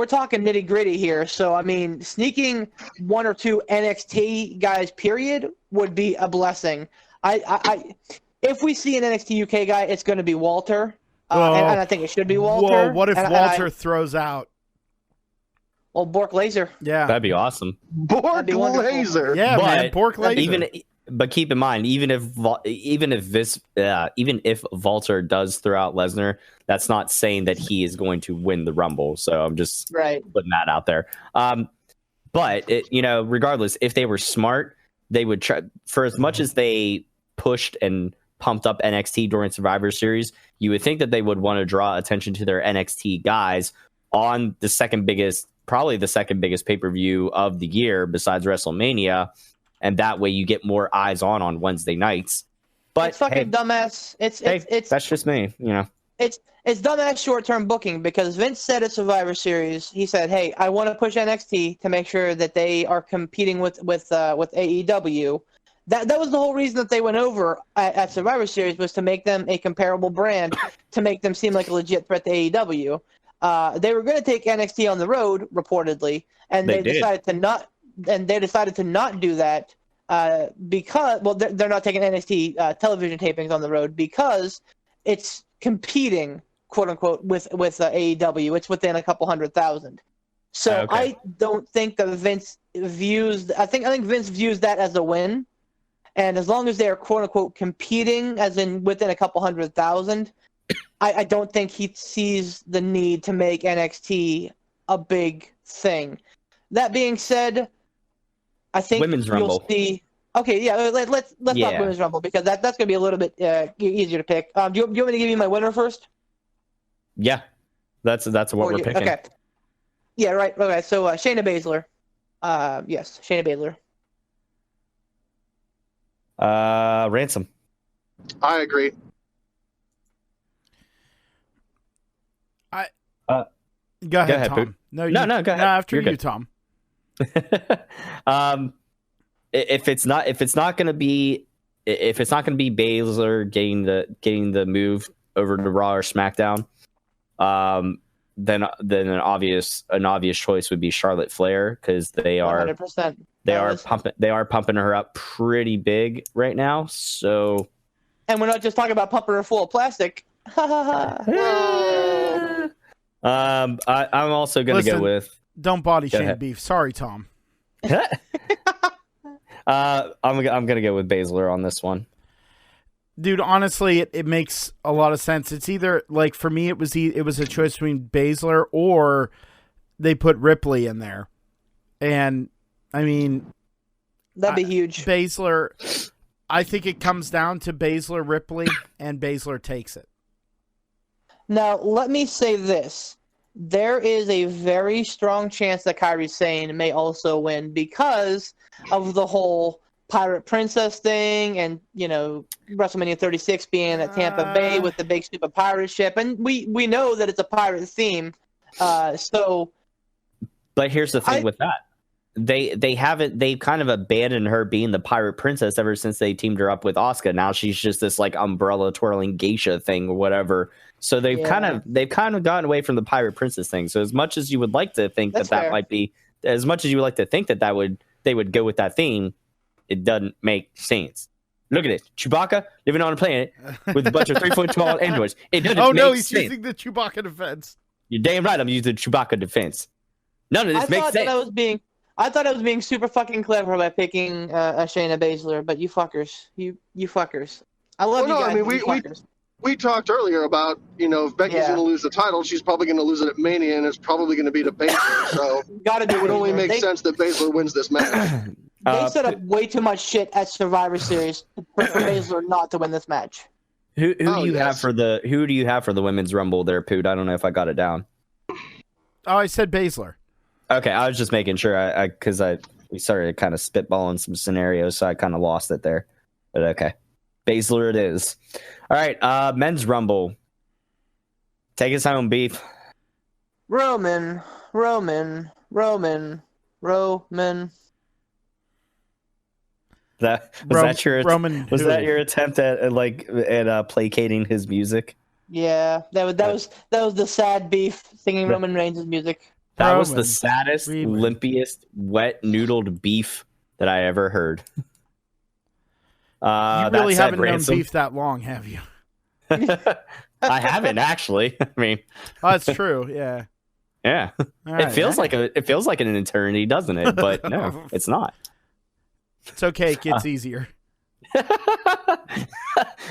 talking nitty gritty here. So, I mean, sneaking 1 or 2 NXT guys, period, would be a blessing. If we see an NXT UK guy, it's going to be Walter, and I think it should be Walter. Whoa, what if Walter throws out? Well, Bork Laser. Yeah, that'd be awesome. Bork Laser. Yeah, man, Bork Laser. But keep in mind, even if Walter does throw out Lesnar, that's not saying that he is going to win the Rumble. So I'm just putting that out there. But regardless, if they were smart, they would try. For as much as they pushed and pumped up NXT during Survivor Series, you would think that they would want to draw attention to their NXT guys on probably the second biggest pay-per-view of the year besides WrestleMania. And that way you get more eyes on Wednesday nights. But it's fucking dumbass. It's that's just me, It's dumbass short-term booking because Vince said at Survivor Series, he said, "Hey, I want to push NXT to make sure that they are competing with AEW." That was the whole reason that they went over at Survivor Series, was to make them a comparable brand, to make them seem like a legit threat to AEW. They were going to take NXT on the road, reportedly, and they decided to not. And they decided to not do that because, well, they're not taking NXT television tapings on the road because it's competing, quote unquote, with AEW. It's within a couple 100,000. So I don't think that Vince views. I think Vince views that as a win. And as long as they are, quote unquote, competing, as in within a couple 100,000, I don't think he sees the need to make NXT a big thing. That being said, I think Women's Rumble. See. Okay, yeah. Let's talk Women's Rumble because that's going to be a little bit easier to pick. Do you want me to give you my winner first? Yeah, that's what we're picking. Okay. Yeah, right. Okay, so Shayna Baszler. Yes, Shayna Baszler. Ransom. I agree. Go ahead, Tom. Poop. No, go ahead. No, after You're you, good. Tom. If it's not going to be Baszler getting the move over to Raw or SmackDown, then an obvious choice would be Charlotte Flair, because they are 100%. They are pumping her up pretty big right now. So, and we're not just talking about pumping her full of plastic. I'm also going to go with. Don't body shame beef. Sorry, Tom. I'm gonna go with Baszler on this one. Dude, honestly, it makes a lot of sense. It's either, like, for me, it was a choice between Baszler or they put Ripley in there. And, I mean... That'd be huge. Baszler, I think it comes down to Baszler, Ripley, and Baszler takes it. Now, let me say this. There is a very strong chance that Kairi Sane may also win because of the whole Pirate Princess thing and, WrestleMania 36 being at Tampa Bay with the big stupid pirate ship. And we know that it's a pirate theme. But here's the thing with that. They've kind of abandoned her being the Pirate Princess ever since they teamed her up with Asuka. Now she's just this like umbrella twirling geisha thing or whatever. So they've kind of gotten away from the Pirate Princess thing. So as much as you would like to think that might be, as much as you would like to think that would they would go with that theme, it doesn't make sense. Look at it. Chewbacca living on a planet with a bunch of 3-foot tall androids. It doesn't Oh, make no, he's sense. using the Chewbacca defense. You're damn right I'm using Chewbacca defense. None of this makes sense. I thought I was being super fucking clever by picking Shayna Baszler, but you fuckers. You fuckers. I love you guys. You fuckers. We talked earlier about, if Becky's going to lose the title, she's probably going to lose it at Mania, and it's probably going to be to Baszler. So it would only make sense that Baszler wins this match. They set up way too much shit at Survivor Series for Baszler not to win this match. Who do you have for the Women's Rumble there, Poot? I don't know if I got it down. Oh, I said Baszler. Okay, I was just making sure because we started kind of spitballing some scenarios, so I kind of lost it there. But okay, Baszler it is. All right, Men's Rumble. Take us home, Beef. Roman. That your attempt at placating his music? Yeah, that was the sad Beef singing Roman Reigns' music. That was the saddest, limpiest, wet noodled beef that I ever heard. You really haven't known Beef that long, have you? I haven't actually. I mean, that's true. Yeah. Yeah. Right, it feels like an eternity, doesn't it? But no, it's not. It's okay. It gets easier.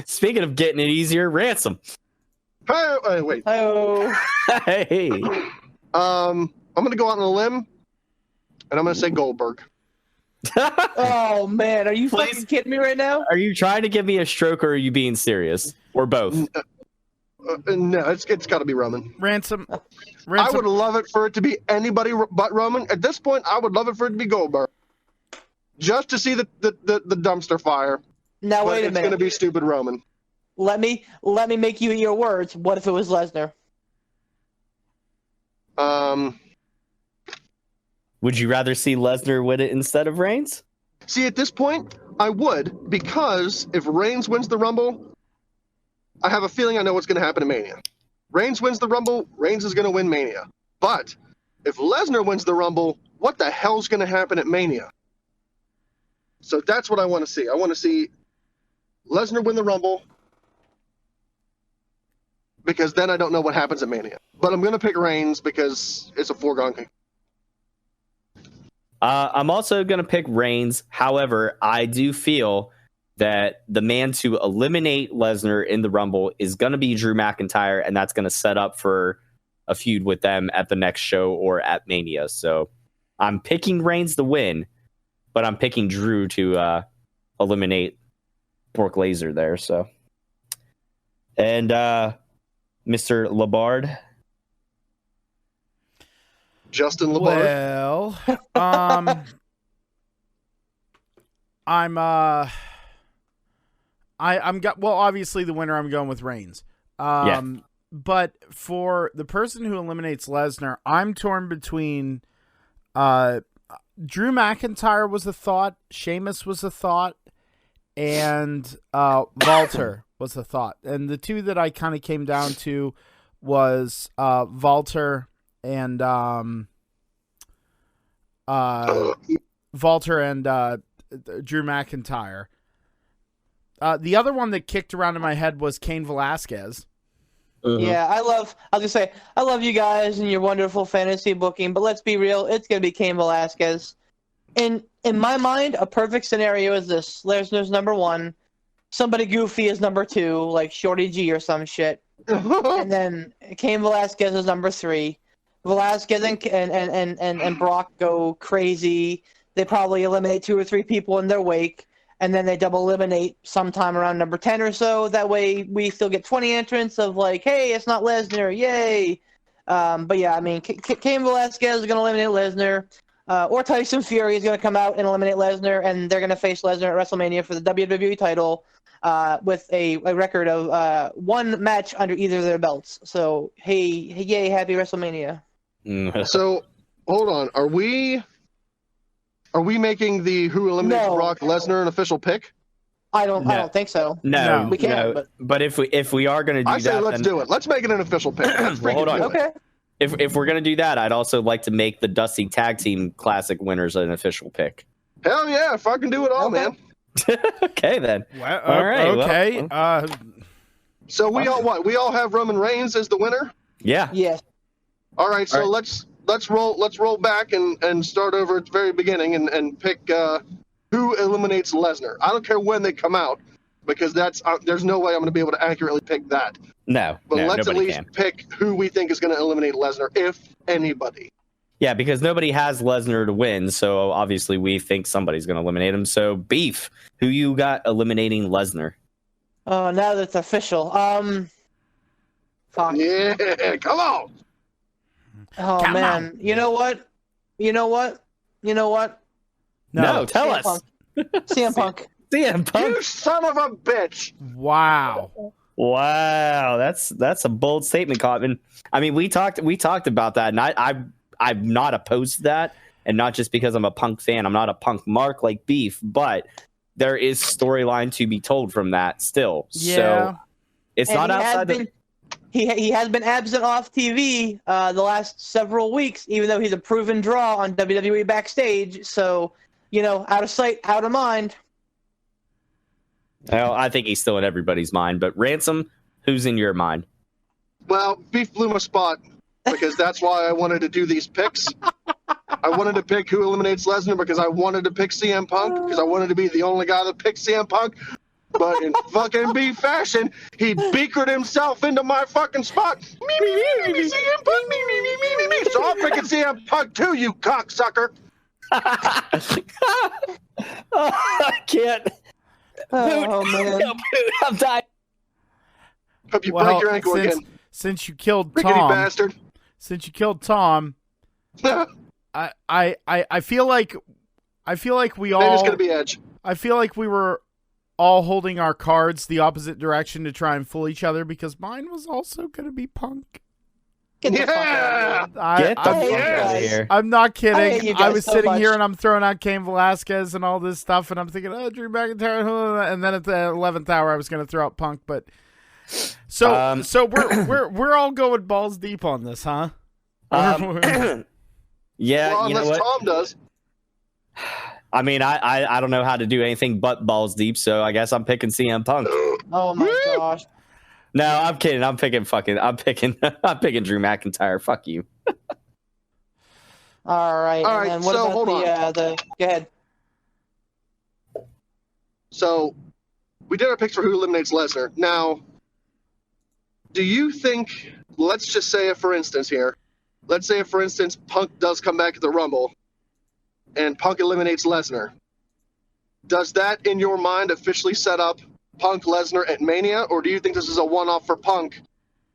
Speaking of getting it easier, Ransom. Hey, wait. Hello. Hey. I'm going to go out on a limb, and I'm going to say Goldberg. Oh, man. Are you fucking kidding me right now? Are you trying to give me a stroke, or are you being serious? Or both? No, it's got to be Roman. Ransom. I would love it for it to be anybody but Roman. At this point, I would love it for it to be Goldberg. Just to see the dumpster fire. Now, wait a minute. It's going to be stupid Roman. Let me make you eat your words. What if it was Lesnar? Would you rather see Lesnar win it instead of Reigns? See, at this point, I would, because if Reigns wins the Rumble, I have a feeling I know what's going to happen in Mania. Reigns wins the Rumble, Reigns is going to win Mania. But if Lesnar wins the Rumble, what the hell's going to happen at Mania? So that's what I want to see. I want to see Lesnar win the Rumble, because then I don't know what happens at Mania. But I'm going to pick Reigns because it's a foregone conclusion. I'm also going to pick Reigns. However, I do feel that the man to eliminate Lesnar in the Rumble is going to be Drew McIntyre, and that's going to set up for a feud with them at the next show or at Mania. So I'm picking Reigns to win, but I'm picking Drew to eliminate Brock Lesnar there. So, and Mr. Labard. Justin LeBar. Well, obviously the winner, I'm going with Reigns. But for the person who eliminates Lesnar, I'm torn between Drew McIntyre was a thought, Sheamus was a thought, and Walter was a thought. And the two that I kind of came down to was Walter and Drew McIntyre. The other one that kicked around in my head was Cain Velasquez. Yeah, I love you guys and your wonderful fantasy booking, but let's be real, it's gonna be Cain Velasquez. In my mind, a perfect scenario is this: Lesnar's number 1, somebody goofy is number 2, like Shorty G or some shit, and then Cain Velasquez is number 3. Velasquez and Brock go crazy. They probably eliminate 2 or 3 people in their wake, and then they double eliminate sometime around number 10 or so. That way we still get 20 entrants of like, hey, it's not Lesnar, yay. But yeah, I mean, Cain Velasquez is going to eliminate Lesnar, or Tyson Fury is going to come out and eliminate Lesnar, and they're going to face Lesnar at WrestleMania for the WWE title with a record of 1 match under either of their belts. So, hey, yay, happy WrestleMania. So, hold on. Are we making the who eliminates Brock Lesnar an official pick? I don't think so. No, we can't. No. But if we are going to do I say let's do it. Let's make it an official pick. Well, hold on. Okay. If we're going to do that, I'd also like to make the Dusty Tag Team Classic winners an official pick. Hell yeah, if I can do it all, Okay. man. Okay, then. Well, All right, okay. So we all what? We all have Roman Reigns as the winner. Yeah. Yes. All right, so All right. let's roll back and start over at the very beginning and pick who eliminates Lesnar. I don't care when they come out because that's there's no way I'm going to be able to accurately pick that. No. But no, let's at nobody least can. pick who we think is going to eliminate Lesnar, if anybody. Yeah, because nobody has Lesnar to win, so obviously we think somebody's going to eliminate him. So, Beef, who you got eliminating Lesnar? Oh, now that's official. Fuck. Yeah, come on. Oh Come man. on. You know what? No, tell CM us. Punk. CM Punk. CM Punk. You son of a bitch. Wow. Wow, that's a bold statement, Cotman. I mean, we talked about that, and I'm not opposed to that, and not just because I'm a Punk fan. I'm not a Punk mark like Beef, but there is storyline to be told from that still. Yeah. So it's And not he outside has the. been, he has been absent off TV the last several weeks, even though he's a proven draw on WWE backstage. So, out of sight, out of mind. Well, I think he's still in everybody's mind, but Ransom, who's in your mind? Well, Beef blew my spot because that's why I wanted to do these picks. I wanted to pick who eliminates Lesnar because I wanted to pick CM Punk because I wanted to be the only guy that picked CM Punk. But in fucking Beef fashion, he beakered himself into my fucking spot. Me, CM Punk, me. So I'm picking CM Punk too, you cocksucker. I can't. Oh man. I'm dying. Hope you break your ankle again, Since you killed rickety Tom, bastard. I feel like we Maybe all it's gonna be Edge. I feel like we were all holding our cards the opposite direction to try and fool each other because mine was also going to be Punk. Get the fuck out of here. Get the I'm, fuck yeah. out of here. I'm not I hate kidding. you I guys was so sitting here much. and I'm throwing out Cain Velasquez and all this stuff, and I'm thinking, oh, Drew McIntyre, and then at the 11th hour, I was going to throw out Punk, but so we're all going balls deep on this, huh? Yeah, Well, you know unless what? Tom does. I mean, I don't know how to do anything but balls deep, so I guess I'm picking CM Punk. Oh my gosh. No, I'm kidding. I'm picking Drew McIntyre. Fuck you. All right. All and right, then what so about hold the go ahead. So we did our picks for who eliminates Lesnar. Now, do you think, let's just say, for instance, Punk does come back at the Rumble and Punk eliminates Lesnar. Does that, in your mind, officially set up Punk Lesnar at Mania, or do you think this is a one-off for Punk?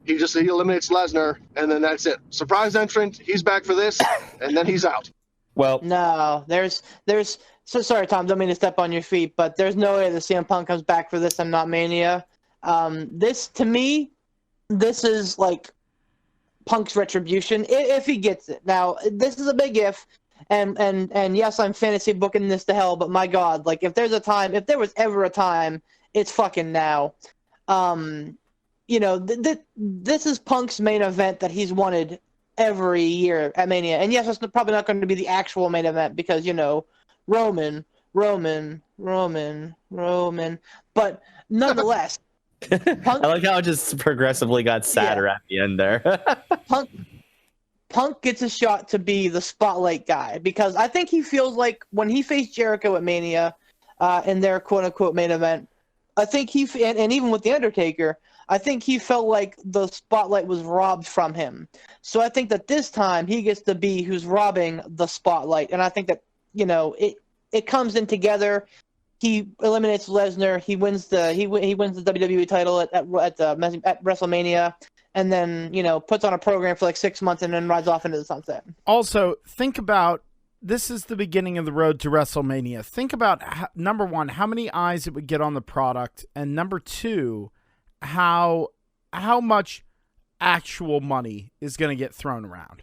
He eliminates Lesnar, and then that's it. Surprise entrant, he's back for this, and then he's out. Well, No, there's so sorry, Tom, don't mean to step on your feet, but there's no way that CM Punk comes back for this. I'm not Mania. This, to me, this is like Punk's retribution if he gets it. Now, this is a big if, and yes, I'm fantasy booking this to hell, but my God, like if there was ever a time, it's fucking now. This is Punk's main event that he's wanted every year at Mania, and yes, it's probably not going to be the actual main event because Roman, but nonetheless. I like how it just progressively got sadder at the end there. Punk gets a shot to be the spotlight guy because I think he feels like when he faced Jericho at Mania in their quote-unquote main event, I think and even with The Undertaker, I think he felt like the spotlight was robbed from him. So I think that this time he gets to be who's robbing the spotlight, and I think that it comes in together. He eliminates Lesnar. He wins the WWE title at WrestleMania, and then puts on a program for like 6 months and then rides off into the sunset. Also, think about this is the beginning of the road to WrestleMania. Think about number one, how many eyes it would get on the product, and number two, how much actual money is going to get thrown around.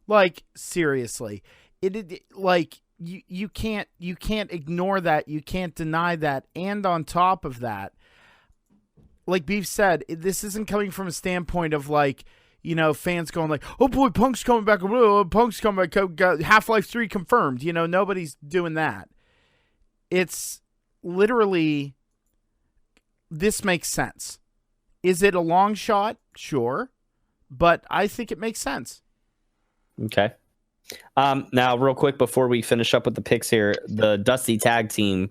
Like seriously, You can't ignore that. You can't deny that. And on top of that, like Beef said, this isn't coming from a standpoint of like, fans going like, oh boy, Punk's coming back. Oh, Punk's coming back. Half-Life 3 confirmed. Nobody's doing that. It's literally, this makes sense. Is it a long shot? Sure. But I think it makes sense. Okay. Now, real quick, before we finish up with the picks here, the Dusty Tag Team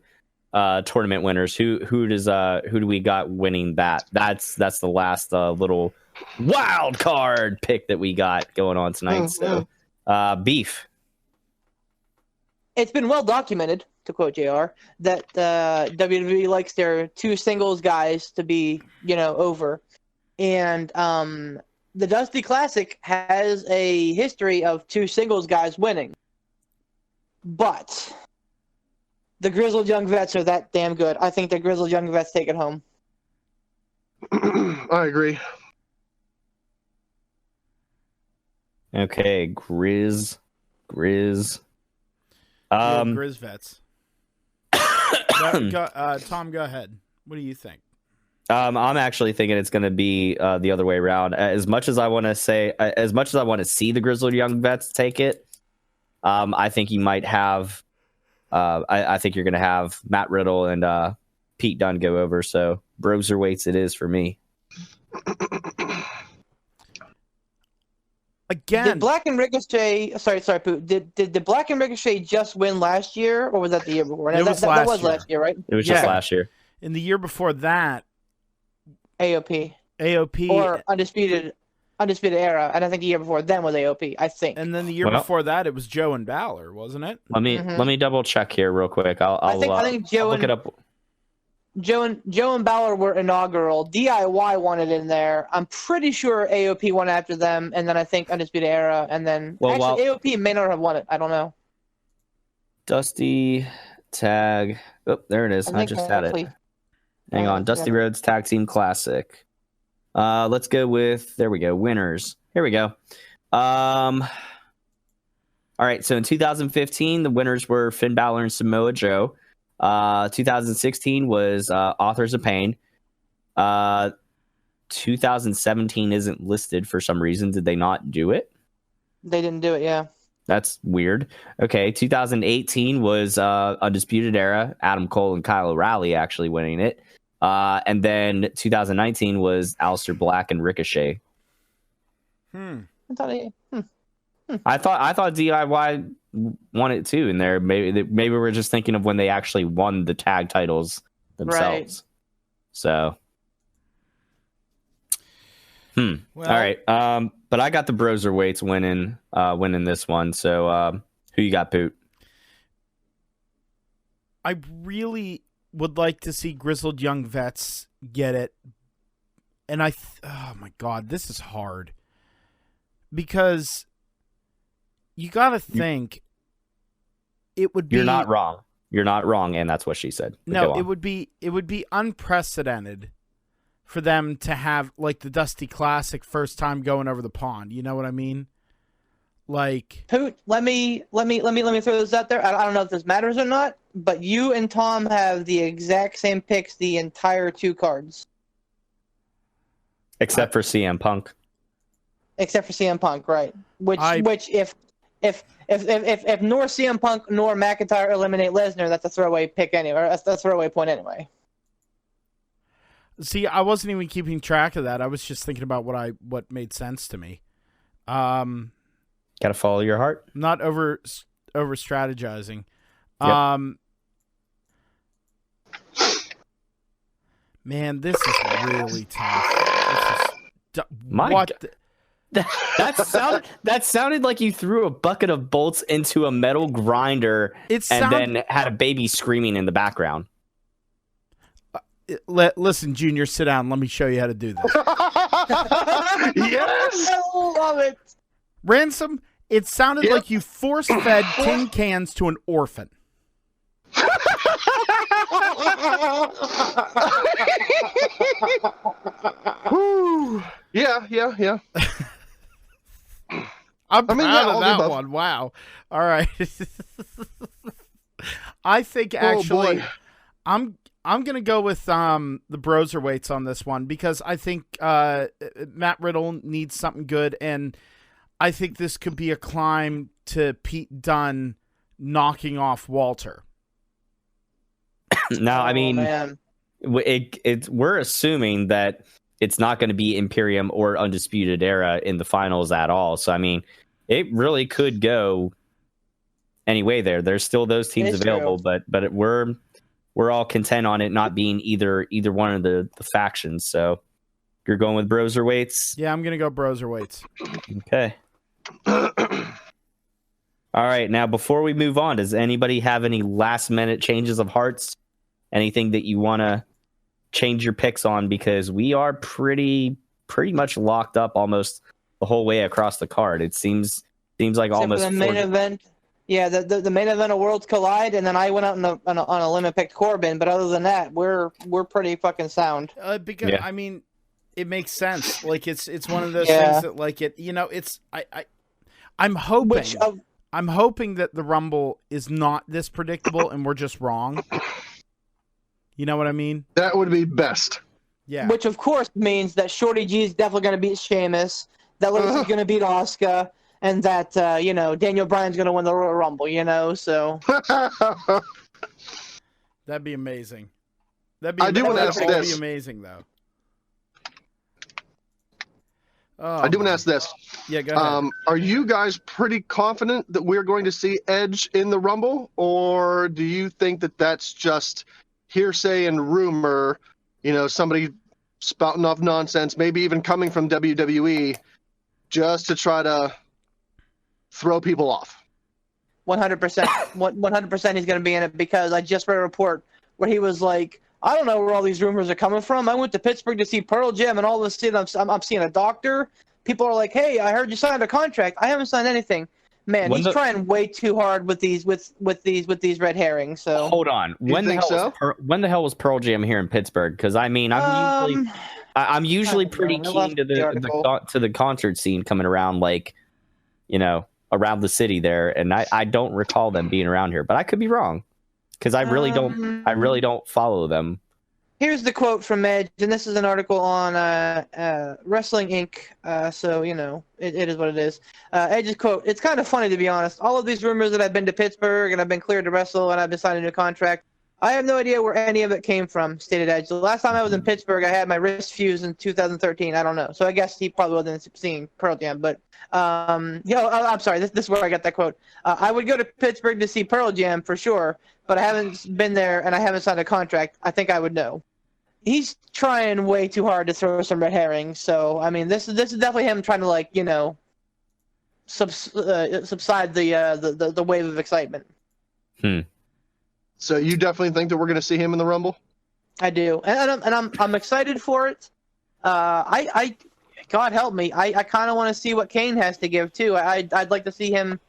tournament winners. Who do we got winning that? That's the last little wild card pick that we got going on tonight. So, Beef. It's been well documented, to quote JR, that WWE likes their two singles guys to be, over. And the Dusty Classic has a history of two singles guys winning. But the Grizzled Young Vets are that damn good. I think the Grizzled Young Vets take it home. I agree. Okay, Grizz. Grizz Vets. Tom, go ahead. What do you think? I'm actually thinking it's going to be the other way around. As much as I want to see the Grizzled Young Vets take it, I think you might have. I think you're going to have Matt Riddle and Pete Dunne go over. So Broserweights it is for me. Again, did Black and Ricochet? Sorry, Pooh. Did Black and Ricochet just win last year, or was that the year before? It was last year, right? It was just last year. In the year before that, AOP or Undisputed Era, and I think the year before then was AOP. I think. And then the year before that, it was Joe and Balor, wasn't it? Let me double check here real quick. I think Joe look it up. Joe and Balor were inaugural. DIY won it in there. I'm pretty sure AOP won after them, and then I think Undisputed Era, and then AOP may not have won it. I don't know. Dusty Tag. Oh, there it is. I just had it. Hang on. Dusty Rhodes Tag Team Classic. Let's go with, there we go, winners. Here we go. All right, so in 2015, the winners were Finn Balor and Samoa Joe. 2016 was Authors of Pain. 2017 isn't listed for some reason. Did they not do it? They didn't do it, yeah. That's weird. Okay, 2018 was Undisputed Era. Adam Cole and Kyle O'Reilly actually winning it. And then 2019 was Aleister Black and Ricochet. I thought DIY won it too in there. Maybe we're just thinking of when they actually won the tag titles themselves. Right. So, Well, all right. But I got the Broserweights winning this one. So, who you got, Poot? I really would like to see Grizzled Young Vets get it. And oh my God, this is hard. Because you got to think it would be... You're not wrong. You're not wrong, and that's what she said. But no, it would be unprecedented for them to have like the Dusty Classic first time going over the pond. You know what I mean? Like, Poot, let me throw this out there. I don't know if this matters or not, but you and Tom have the exact same picks the entire two cards, except for CM Punk. Except for CM Punk, right? Which if nor CM Punk nor McIntyre eliminate Lesnar, that's a throwaway pick anyway. Or that's a throwaway point anyway. See, I wasn't even keeping track of that. I was just thinking about what made sense to me. Got to follow your heart. Not over strategizing. Yep. Man, this is really tough. That sounded like you threw a bucket of bolts into a metal grinder then had a baby screaming in the background. Listen, Junior, sit down. Let me show you how to do this. Yes, I love it. Ransom, it sounded like you force-fed tin cans to an orphan. Yeah. I'm proud of that one. Wow. All right. I think actually, I'm gonna go with the Broserweights on this one because I think Matt Riddle needs something good, and I think this could be a climb to Pete Dunne knocking off Walter. Now, I mean, man. we're assuming that it's not going to be Imperium or Undisputed Era in the finals at all. So, I mean, it really could go any way there. There's still those teams available, true. but we're all content on it not being either one of the factions. So, you're going with Broserweights? Yeah, I'm gonna go Broserweights. Okay. All right. Now, before we move on, does anybody have any last minute changes of hearts? Anything that you want to change your picks on? Because we are pretty much locked up almost the whole way across the card. It seems like Except almost for the main event. Yeah, the main event of Worlds Collide, and then I went out on a limb and picked Corbin. But other than that, we're pretty fucking sound. Because I mean, it makes sense. Like it's one of those things that like it. You know, it's I'm hoping. I'm hoping that the Rumble is not this predictable and we're just wrong. You know what I mean? That would be best. Yeah. Which, of course, means that Shorty G is definitely going to beat Sheamus, that Lacey's going to beat Asuka, and that, Daniel Bryan's going to win the Royal Rumble, so... That'd be amazing. That'd I do want to ask be this. amazing, though. I do want to ask this. Yeah, go ahead. Are you guys pretty confident that we're going to see Edge in the Rumble, or do you think that that's just hearsay and rumor, somebody spouting off nonsense, maybe even coming from WWE, just to try to throw people off? 100%. 100% he's going to be in it, because I just read a report where he was like, I don't know where all these rumors are coming from. I went to Pittsburgh to see Pearl Jam, and all of a sudden I'm seeing a doctor. People are like, hey, I heard you signed a contract. I haven't signed anything. Man, he's trying way too hard with these these red herrings. So hold on. When the hell was Pearl Jam here in Pittsburgh? Because I mean, I'm usually pretty keen to the concert scene coming around, around the city there, and I don't recall them being around here, but I could be wrong because I really don't follow them. Here's the quote from Edge, and this is an article on Wrestling Inc. So it is what it is. Edge's quote: "It's kind of funny, to be honest. All of these rumors that I've been to Pittsburgh and I've been cleared to wrestle and I've been signed a new contract. I have no idea where any of it came from," stated Edge. "The last time I was in Pittsburgh, I had my wrist fused in 2013. I don't know. So I guess he probably wasn't seeing Pearl Jam. But I'm sorry. This is where I got that quote. I would go to Pittsburgh to see Pearl Jam for sure, but I haven't been there and I haven't signed a contract. I think I would know." He's trying way too hard to throw some red herrings. So I mean, this is definitely him trying to subside the wave of excitement. So you definitely think that we're going to see him in the Rumble? I do, and I'm excited for it. I God help me, I kind of want to see what Kane has to give too. I'd like to see him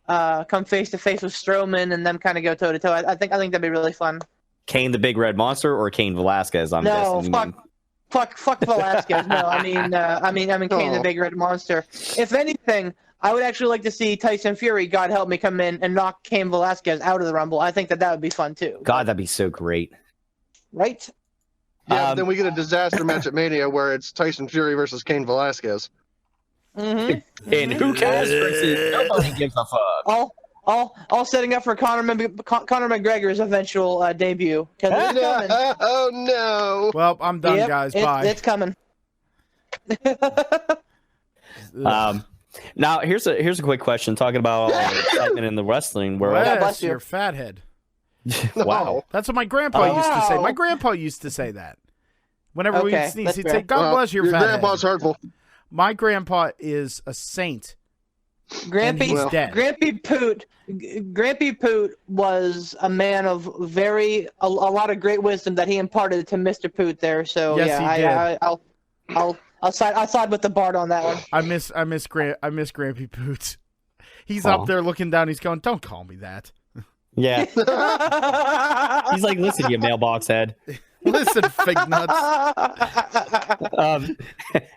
come face to face with Strowman and them kind of go toe to toe. I think that'd be really fun. Kane the Big Red Monster or Kane Velasquez? Fuck Velasquez. No, I mean Kane the Big Red Monster. If anything, I would actually like to see Tyson Fury, God help me, come in and knock Kane Velasquez out of the Rumble. I think that would be fun too. God, that'd be so great. Right? Yeah, then we get a disaster match at Mania where it's Tyson Fury versus Kane Velasquez. Mm-hmm. And who cares versus nobody gives a fuck. All setting up for Conor McGregor's eventual debut. Oh no! Well, I'm done, guys. Bye. It's coming. Now here's a quick question. Talking about all the excitement in the wrestling world. Yes, you're fathead. Wow, that's what my grandpa used to say. My grandpa used to say that. Whenever we sneeze, he'd say, "God bless your fathead." Grandpa's hurtful. My grandpa is a saint. Grampy, he's dead. Grampy Poot was a man of a lot of great wisdom that he imparted to Mr. Poot there. So yes, he did. I'll side with the Bard on that one. I miss Grampy Poot. He's up there looking down. He's going, "Don't call me that." Yeah. He's like, "Listen, you mailbox head." Listen, fig nuts.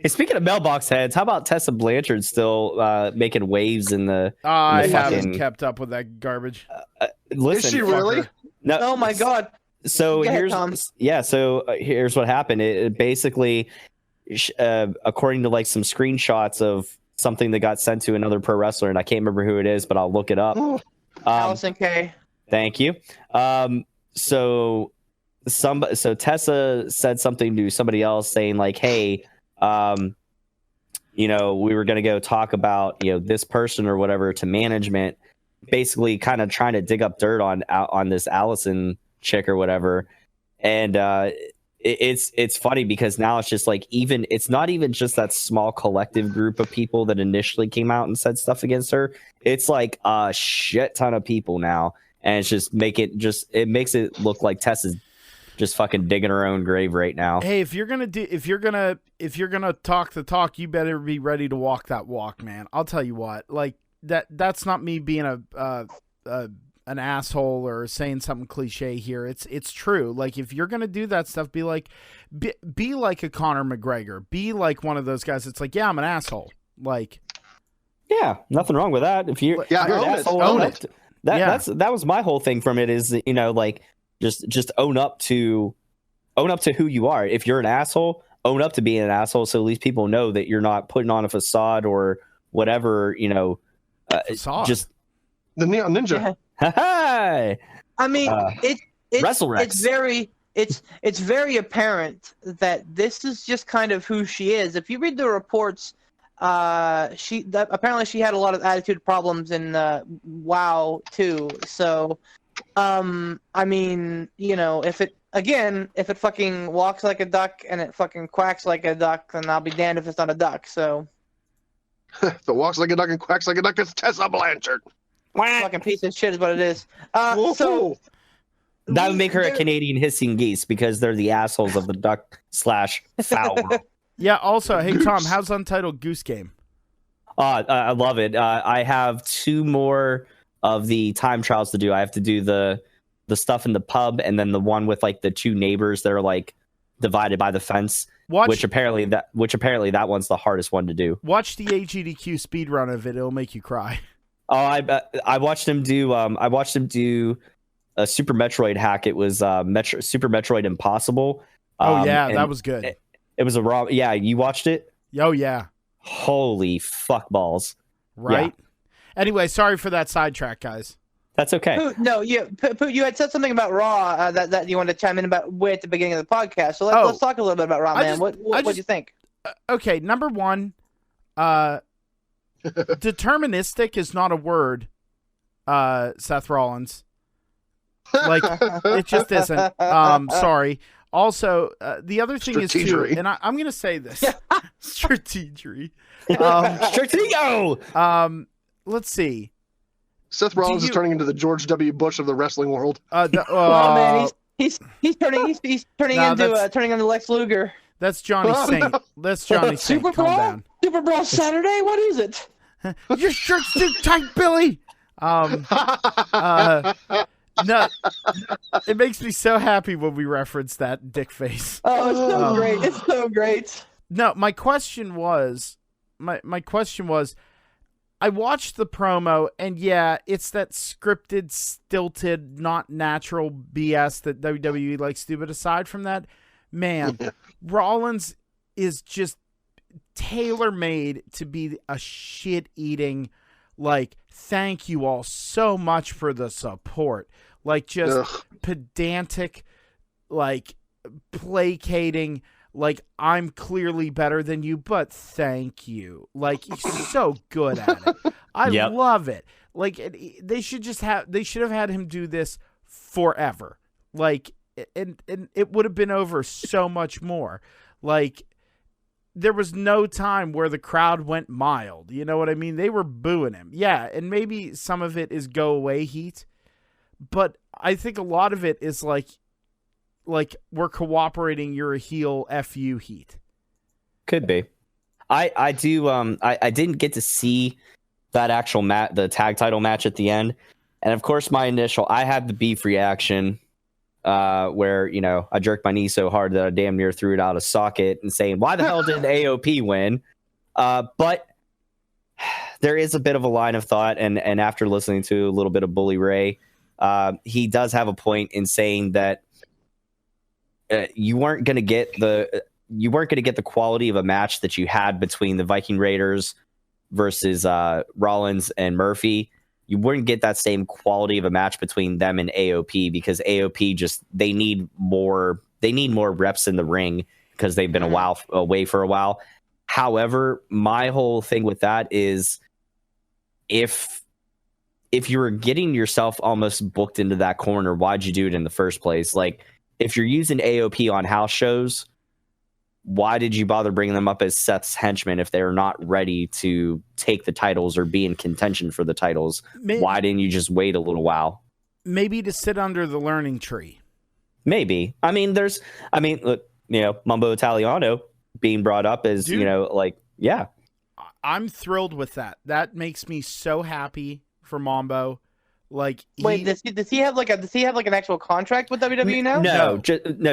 Speaking of mailbox heads, how about Tessa Blanchard still making waves in the? I haven't kept up with that garbage. Is she really? No. Oh my God! So Go ahead, here's Tom. here's what happened. It basically, according to like some screenshots of something that got sent to another pro wrestler, and I can't remember who it is, but I'll look it up. Allison Kay. Thank you. So Tessa said something to somebody else saying like, "Hey, we were going to go talk about, this person or whatever to management," basically kind of trying to dig up dirt on this Allison chick or whatever. And it's funny because now it's just like, it's not even just that small collective group of people that initially came out and said stuff against her. It's like a shit ton of people now. And it's just it makes it look like Tess is just fucking digging her own grave right now. Hey, if you're gonna talk the talk, you better be ready to walk that walk, man. I'll tell you what, like that's not me being an asshole or saying something cliche here. It's true. Like if you're gonna do that stuff, be like a Conor McGregor, be like one of those guys. It's like, yeah, I'm an asshole. Like, yeah, nothing wrong with that. If you're an asshole, own it. That was my whole thing from it is, like just own up to who you are. If you're an asshole, own up to being an asshole, so at least people know that you're not putting on a facade or whatever. Facade. Just the Neon Ninja. Yeah. I mean, WrestleRex. it's very apparent that this is just kind of who she is. If you read the reports, apparently she had a lot of attitude problems in WoW too. So, I mean, if it fucking walks like a duck and it fucking quacks like a duck, then I'll be damned if it's not a duck. So, if it walks like a duck and quacks like a duck, it's Tessa Blanchard. Fucking piece of shit is what it is. So that would make her a Canadian hissing geese because they're the assholes of the duck/fowl world. Yeah. Also, hey Tom, how's Untitled Goose Game? I love it. I have 2 more of the time trials to do. I have to do the stuff in the pub, and then the one with like the 2 neighbors that are like divided by the fence. Which apparently that one's the hardest one to do. Watch the AGDQ speed run of it; it'll make you cry. Oh, I watched him do. I watched him do a Super Metroid hack. It was Super Metroid Impossible. That was good. It was a raw. Yeah, you watched it. Oh yeah. Holy fuck balls! Right. Yeah. Anyway, sorry for that sidetrack, guys. That's okay. Poot, you had said something about Raw that you wanted to chime in about way at the beginning of the podcast. So let's talk a little bit about Raw, man. What do you think? Okay, number one, deterministic is not a word, Seth Rollins. Like, it just isn't. Sorry. Also, the other thing is too, and I'm going to say this. Strategery. Stratego! Let's see. Seth Rollins is turning into the George W. Bush of the wrestling world. Oh man, he's turning into Lex Luger. That's Johnny Saint. That's Johnny Saint. Calm down. Super Brawl Saturday? What is it? Your shirt's too tight, Billy. No, it makes me so happy when we reference that dick face. Oh, it's so great. It's so great. No, my question was, I watched the promo, and yeah, it's that scripted, stilted, not natural BS that WWE likes to do. But aside from that, man, Rollins is just tailor-made to be a shit-eating, like, thank you all so much for the support. Like, just pedantic, like, placating, like, I'm clearly better than you, but thank you. Like, he's so good at it. I love it. Like, they should have had him do this forever. Like, and it would have been over so much more. Like, there was no time where the crowd went mild. You know what I mean? They were booing him. Yeah, and maybe some of it is go away heat, but I think a lot of it is like we're cooperating, you're a heel, F you heat. Could be. I didn't get to see that actual the tag title match at the end. And of course I had the beef reaction where, I jerked my knee so hard that I damn near threw it out of socket and saying, why the hell didn't AOP win? But there is a bit of a line of thought. And after listening to a little bit of Bully Ray, he does have a point in saying that you weren't going to get the quality of a match that you had between the Viking Raiders versus Rollins and Murphy. You wouldn't get that same quality of a match between them and AOP, because AOP they need more reps in the ring because they've been away for a while. However, my whole thing with that is if you're getting yourself almost booked into that corner, why'd you do it in the first place? Like, if you're using AOP on house shows, why did you bother bringing them up as Seth's henchmen if they're not ready to take the titles or be in contention for the titles? Why didn't you just wait a little while? Maybe to sit under the learning tree. Maybe. Look, Mambo Italiano being brought up as, yeah. I'm thrilled with that. That makes me so happy for Mambo. Like, wait, does he have an actual contract with WWE now? No,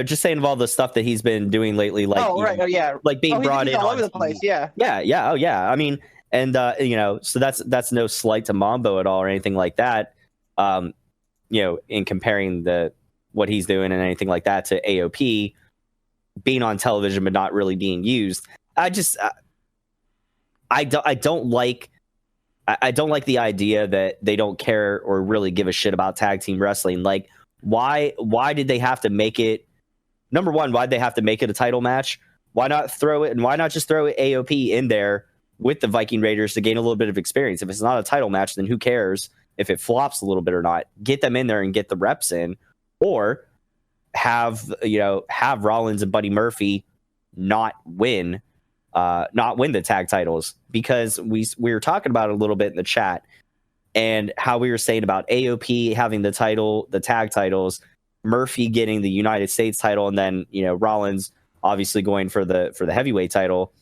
just saying of all the stuff that he's been doing lately, like like being brought in all on over the place, yeah. Oh yeah. I mean, and so that's no slight to Mambo at all or anything like that. In comparing what he's doing and anything like that to AOP being on television but not really being used. I don't like the idea that they don't care or really give a shit about tag team wrestling. Like, why did they have to make it? Number one, why'd they have to make it a title match? Why not throw it? And why not just throw AOP in there with the Viking Raiders to gain a little bit of experience? If it's not a title match, then who cares if it flops a little bit or not? Get them in there and get the reps in, or have Rollins and Buddy Murphy not win the tag titles, because we were talking about it a little bit in the chat and how we were saying about AOP having the tag titles, Murphy getting the United States title, and then Rollins obviously going for the heavyweight title.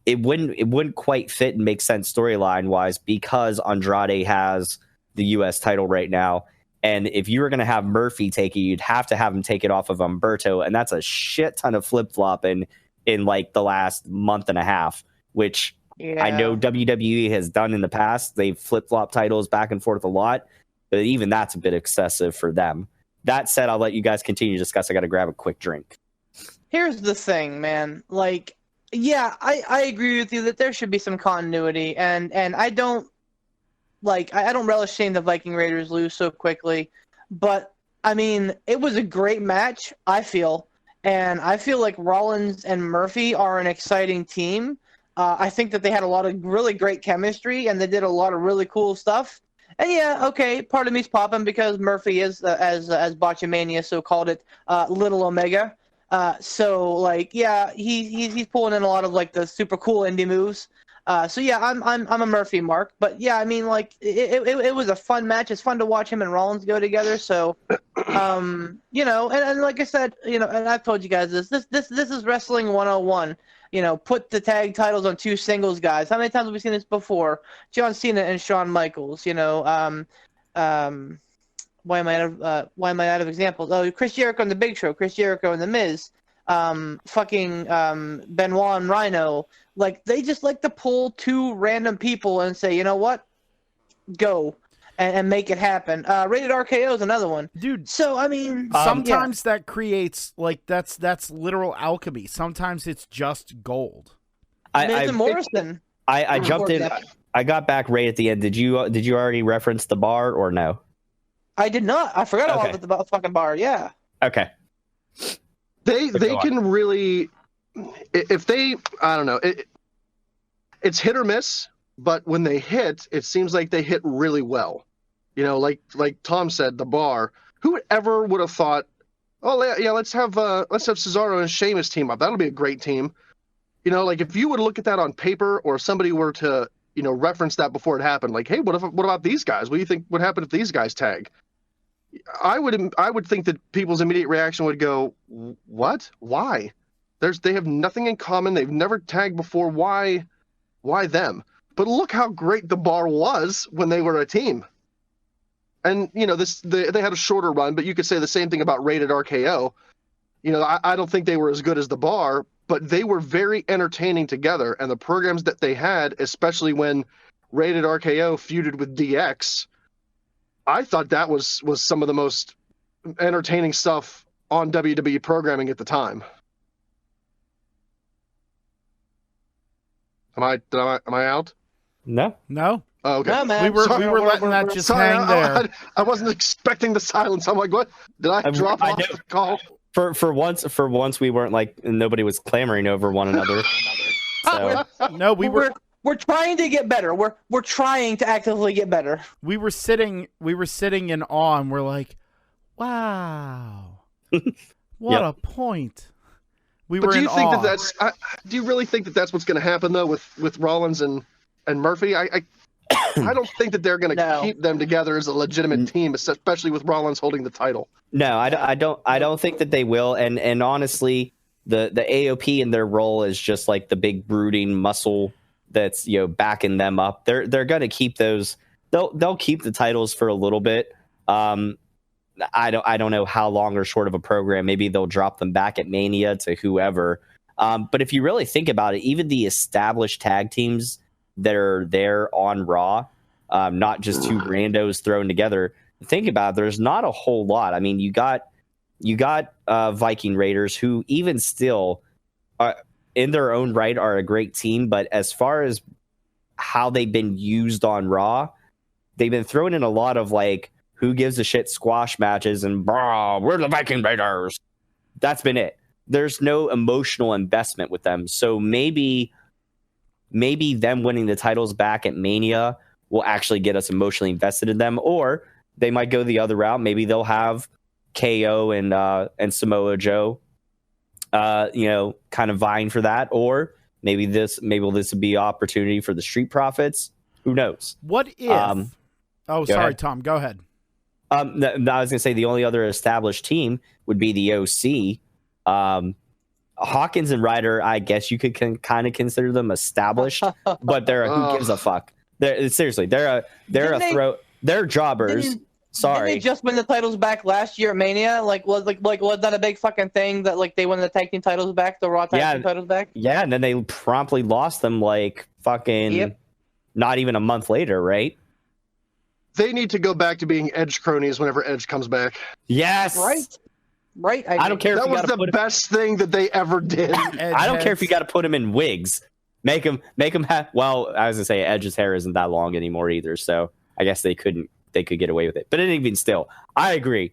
It wouldn't quite fit and make sense storyline wise, because Andrade has the US title right now, and if you were going to have Murphy take it, you'd have to have him take it off of Humberto, and that's a shit ton of flip-flopping in like the last month and a half, which I know WWE has done in the past. They've flip-flopped titles back and forth a lot, but even that's a bit excessive for them. That said, I'll let you guys continue to discuss. I got to grab a quick drink. Here's the thing, man. Like, yeah, I agree with you that there should be some continuity, and I don't relish seeing the Viking Raiders lose so quickly, but I mean, it was a great match, I feel. And I feel like Rollins and Murphy are an exciting team. I think that they had a lot of really great chemistry, and they did a lot of really cool stuff. And yeah, okay, part of me's popping because Murphy is, as Botchamania so called it, Little Omega. So like, yeah, he's pulling in a lot of like the super cool indie moves. So yeah, I'm a Murphy mark, but yeah, I mean, like it was a fun match. It's fun to watch him and Rollins go together. So, and like I said, and I've told you guys this is wrestling 101. Put the tag titles on two singles guys. How many times have we seen this before? John Cena and Shawn Michaels. Why am I out of examples? Oh, Chris Jericho and the Big Show, Chris Jericho and the Miz. Benoit and Rhino, like they just like to pull two random people and say, you know what, go and make it happen. Rated RKO is another one, dude. So I mean, sometimes that creates like that's literal alchemy. Sometimes it's just gold. Miz Morrison. I jumped in. I got back right at the end. Did you already reference the bar or no? I did not. I forgot all about the fucking bar. Yeah. Okay. They can really, if they, I don't know, it's hit or miss, but when they hit, it seems like they hit really well. Like Tom said, the bar. Who ever would have thought, oh yeah, let's have Cesaro and Sheamus team up. That'll be a great team. Like if you would look at that on paper, or somebody were to reference that before it happened, like, hey, what about these guys? What do you think would happen if these guys tag? I would think that people's immediate reaction would go, what? Why? They have nothing in common. They've never tagged before. Why them? But look how great the bar was when they were a team. And they had a shorter run, but you could say the same thing about Rated RKO. I don't think they were as good as the bar, but they were very entertaining together. And the programs that they had, especially when Rated RKO feuded with DX, I thought that was some of the most entertaining stuff on WWE programming at the time. Am I out? No. Oh, okay. No, man. We were Sorry, letting that just Sorry, hang there. I wasn't expecting the silence. I'm like, what? Did I drop off the call? For once we weren't like nobody was clamoring over one another. So No, we're trying to get better. We're trying to actively get better. we were sitting in awe, and we're like, wow, what a point. But do you think that's? Do you really think that that's what's going to happen though with Rollins and Murphy? I don't think that they're going to keep them together as a legitimate team, especially with Rollins holding the title. no, I don't think that they will. And honestly, the AOP in their role is just like the big brooding muscle that's backing them up. They're going to keep those. They'll keep the titles for a little bit. I don't know how long or short of a program. Maybe they'll drop them back at Mania to whoever. But if you really think about it, even the established tag teams that are there on Raw, not just two randos thrown together. Think about it, there's not a whole lot. I mean, you got Viking Raiders, who even still are in their own right are a great team, but as far as how they've been used on Raw, they've been thrown in a lot of like who gives a shit squash matches and we're the Viking Raiders. That's been it. There's no emotional investment with them. So maybe them winning the titles back at Mania will actually get us emotionally invested in them, or they might go the other route. Maybe they'll have KO and Samoa Joe, kind of vying for that, or maybe this will be an opportunity for the Street Profits. Who knows? What if? Sorry, Tom. Go ahead. I was going to say the only other established team would be the OC. Hawkins and Ryder, I guess you could kind of consider them established, but they're who gives a fuck. They're jobbers. Sorry, didn't they just win the titles back last year at Mania? Was that a big fucking thing that like they won the tag team titles back, the Raw tag team titles back? Yeah, and then they promptly lost them like fucking not even a month later, right? They need to go back to being Edge cronies whenever Edge comes back. Yes. Right. I don't care. That was the best thing that they ever did. I don't care if you got to put him in wigs. Make him have. Well, I was gonna say Edge's hair isn't that long anymore either, so I guess they could get away with it. But even still, I agree.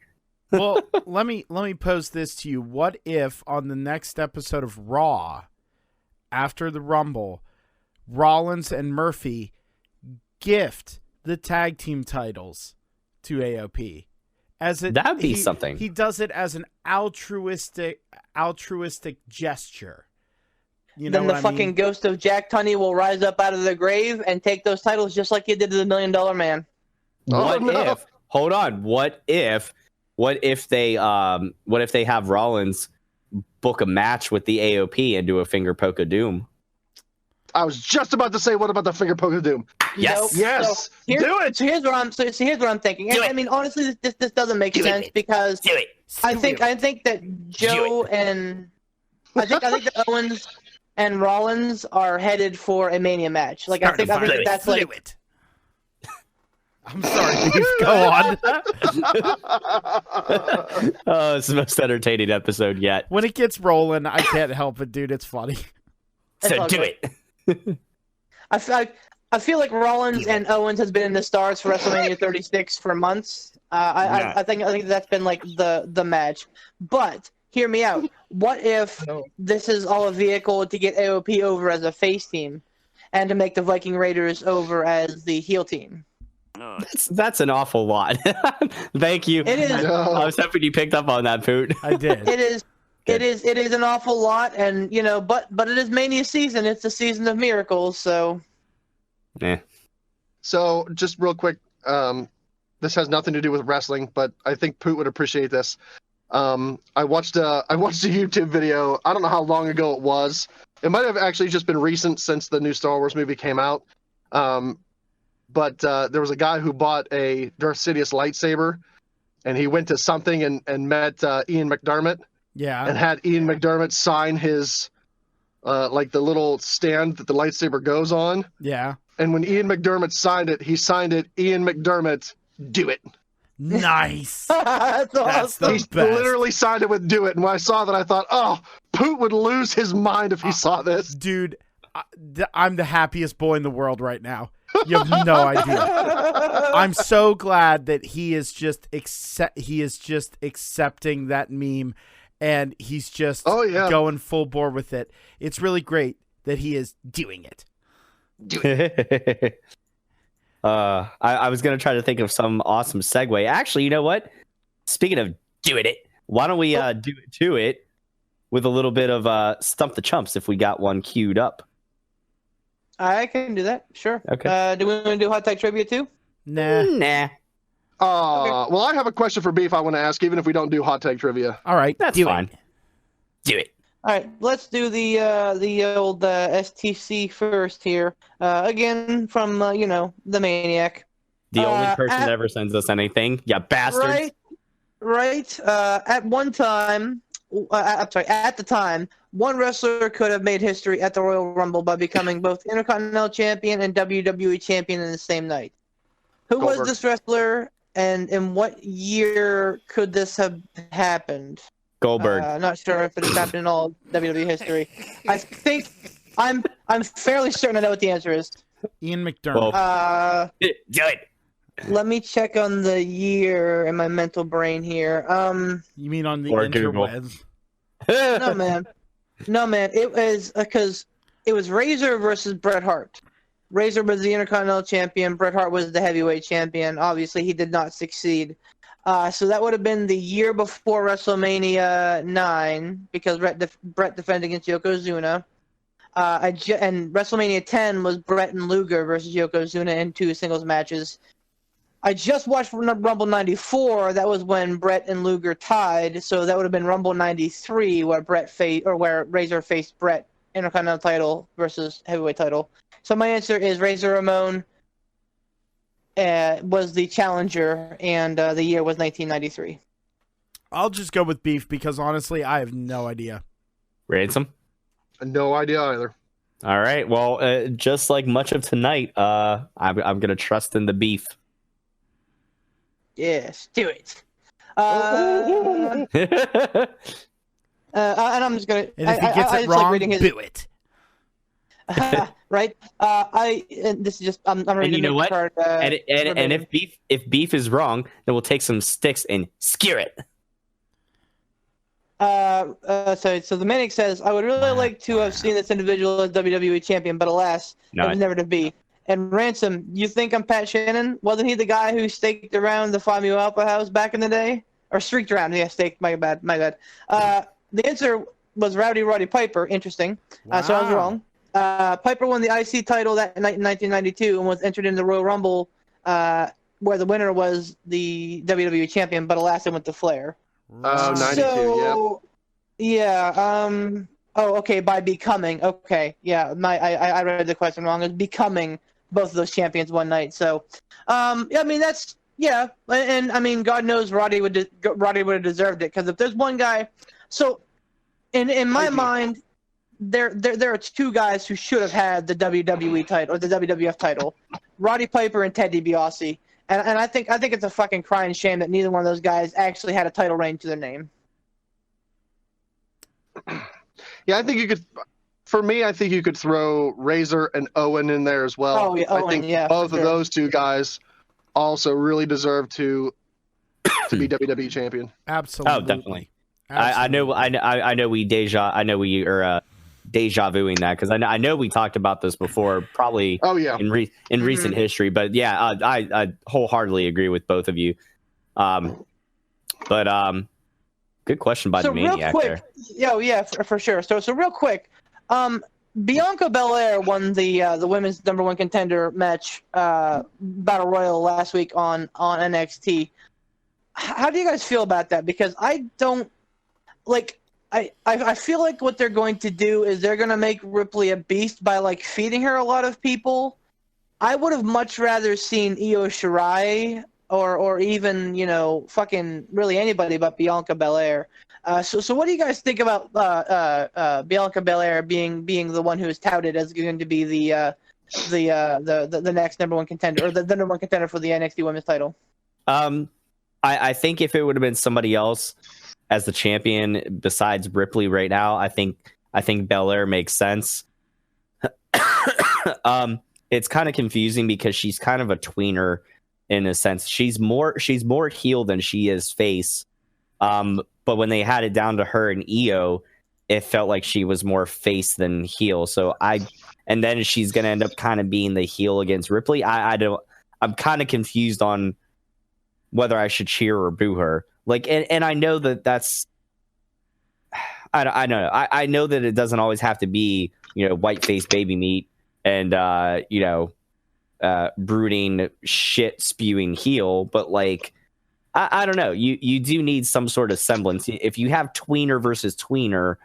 Well, let me pose this to you. What if on the next episode of Raw, after the Rumble, Rollins and Murphy gift the tag team titles to AOP? That'd be something. He does it as an altruistic gesture. Then the fucking ghost of Jack Tunney will rise up out of the grave and take those titles just like he did to the $1 Million Man. If? Hold on. What if they have Rollins book a match with the AOP and do a finger poke of doom? I was just about to say, what about the finger poke of doom? Yes. Yes. Do it. So here's what I'm thinking. I mean, honestly, this doesn't make sense because I think that Joe and I think that Owens and Rollins are headed for a Mania match. Like I think that's like. It. I'm sorry, please go on. Oh, it's the most entertaining episode yet. When it gets rolling, I can't help it, dude. It's funny. So do it. I feel like Rollins and Owens has been in the stars for WrestleMania 36 for months. I think that's been like the match. But hear me out. What if this is all a vehicle to get AOP over as a face team, and to make the Viking Raiders over as the heel team? That's an awful lot. Thank you. It is. I was hoping you picked up on that, Poot. I did. It is. It is an awful lot, and but it is Mania season. It's the season of miracles, so. Yeah. So just real quick, this has nothing to do with wrestling, but I think Poot would appreciate this. I watched a YouTube video. I don't know how long ago it was. It might have actually just been recent since the new Star Wars movie came out. But there was a guy who bought a Darth Sidious lightsaber, and he went to something and met Ian McDermott. Yeah. And had Ian McDermott sign his, like the little stand that the lightsaber goes on. Yeah. And when Ian McDermott signed it, he signed it, Ian McDermott, do it. Nice. That's That's awesome. the He best. literally signed it with Do It. And when I saw that, I thought, oh, Poot would lose his mind if he saw this. Dude, I'm the happiest boy in the world right now. You have no idea. I'm so glad that he is just accepting that meme, and he's just going full bore with it. It's really great that he is doing it. I was gonna try to think of some awesome segue. Actually, you know what? Speaking of doing it, why don't we do it to it with a little bit of Stump the Chumps if we got one queued up. I can do that. Sure. Okay. Do we want to do hot tag trivia too? Nah. Well, I have a question for Beef I want to ask, even if we don't do hot take trivia. All right. That's do fine. It. Do it. All right, let's do the old STC first here. Again from the Maniac. The only person that ever sends us anything. Yeah, bastards. Right. At one time, at the time, one wrestler could have made history at the Royal Rumble by becoming both Intercontinental Champion and WWE Champion in the same night. Who Goldberg. was this wrestler, and in what year could this have happened? Goldberg. Not sure if it has happened in all WWE history. I think I'm fairly certain I know what the answer is. Ian McDermott. Do it. Let me check on the year in my mental brain here. You mean on the Or Google. interwebs? No, man. It was because it was Razor versus Bret Hart. Razor was the Intercontinental Champion. Bret Hart was the Heavyweight Champion. Obviously, he did not succeed. So that would have been the year before WrestleMania 9 because Bret defended against Yokozuna. And WrestleMania 10 was Bret and Luger versus Yokozuna in 2 singles matches. I just watched Rumble 94. That was when Bret and Luger tied. So that would have been Rumble 93 where where Razor faced Bret, Intercontinental title versus Heavyweight title. So my answer is Razor Ramon was the challenger, and the year was 1993. I'll just go with Beef because honestly, I have no idea. Ransom? No idea either. All right. Well, just like much of tonight, I'm going to trust in the Beef. Yes, do it. And I'm just gonna. And if he gets it wrong, do it. Right. And this is just. I'm reading. And you know what? Card, and if beef is wrong, then we'll take some sticks and skewer it. So the Manic says, I would really like to have seen this individual as WWE champion, but alas, it was never to be. And Ransom, you think I'm Pat Shannon? Wasn't he the guy who staked around the Famu Alpha House back in the day? Or streaked around? Yeah, staked. My bad. The answer was Roddy Piper. Interesting. Wow. So I was wrong. Piper won the IC title that night in 1992 and was entered in the Royal Rumble, where the winner was the WWE champion, but alas, it went to Flair. Oh, 92, so, yeah. Okay, by becoming. Okay, yeah. I read the question wrong. It's becoming both of those champions one night. So, I mean that's and I mean God knows Roddy would have deserved it because if there's one guy, so in my mind, there are 2 guys who should have had the WWE title or the WWF title, Roddy Piper and Ted DiBiase. And I think it's a fucking crying shame that neither one of those guys actually had a title reign to their name. Yeah, I think you could. For me, I think you could throw Razor and Owen in there as well. Oh, yeah, I think both of those 2 guys also really deserve to be WWE champion. Absolutely. Oh, definitely. I know we are deja vuing that because I know we talked about this before, probably. Oh yeah. In recent history, but yeah, I wholeheartedly agree with both of you. But good question by the Maniac there. Yeah, for sure. So real quick, Bianca Belair won the women's #1 contender match battle royal last week on NXT. How do you guys feel about that? Because I don't like. I feel like what they're going to do is they're going to make Ripley a beast by like feeding her a lot of people. I would have much rather seen Io Shirai or even fucking really anybody but Bianca Belair. So what do you guys think about Bianca Belair being the one who is touted as going to be the next #1 contender or the #1 contender for the NXT Women's title? I think if it would have been somebody else as the champion besides Ripley right now, I think Belair makes sense. It's kind of confusing because she's kind of a tweener in a sense. She's more heel than she is face. But when they had it down to her and Io, it felt like she was more face than heel. And then she's gonna end up kind of being the heel against Ripley. I'm kind of confused on whether I should cheer or boo her. Like, and I know that's, I don't know. I know that it doesn't always have to be, white face baby meat and, brooding shit spewing heel, but like, I don't know. You do need some sort of semblance. If you have tweener versus tweener,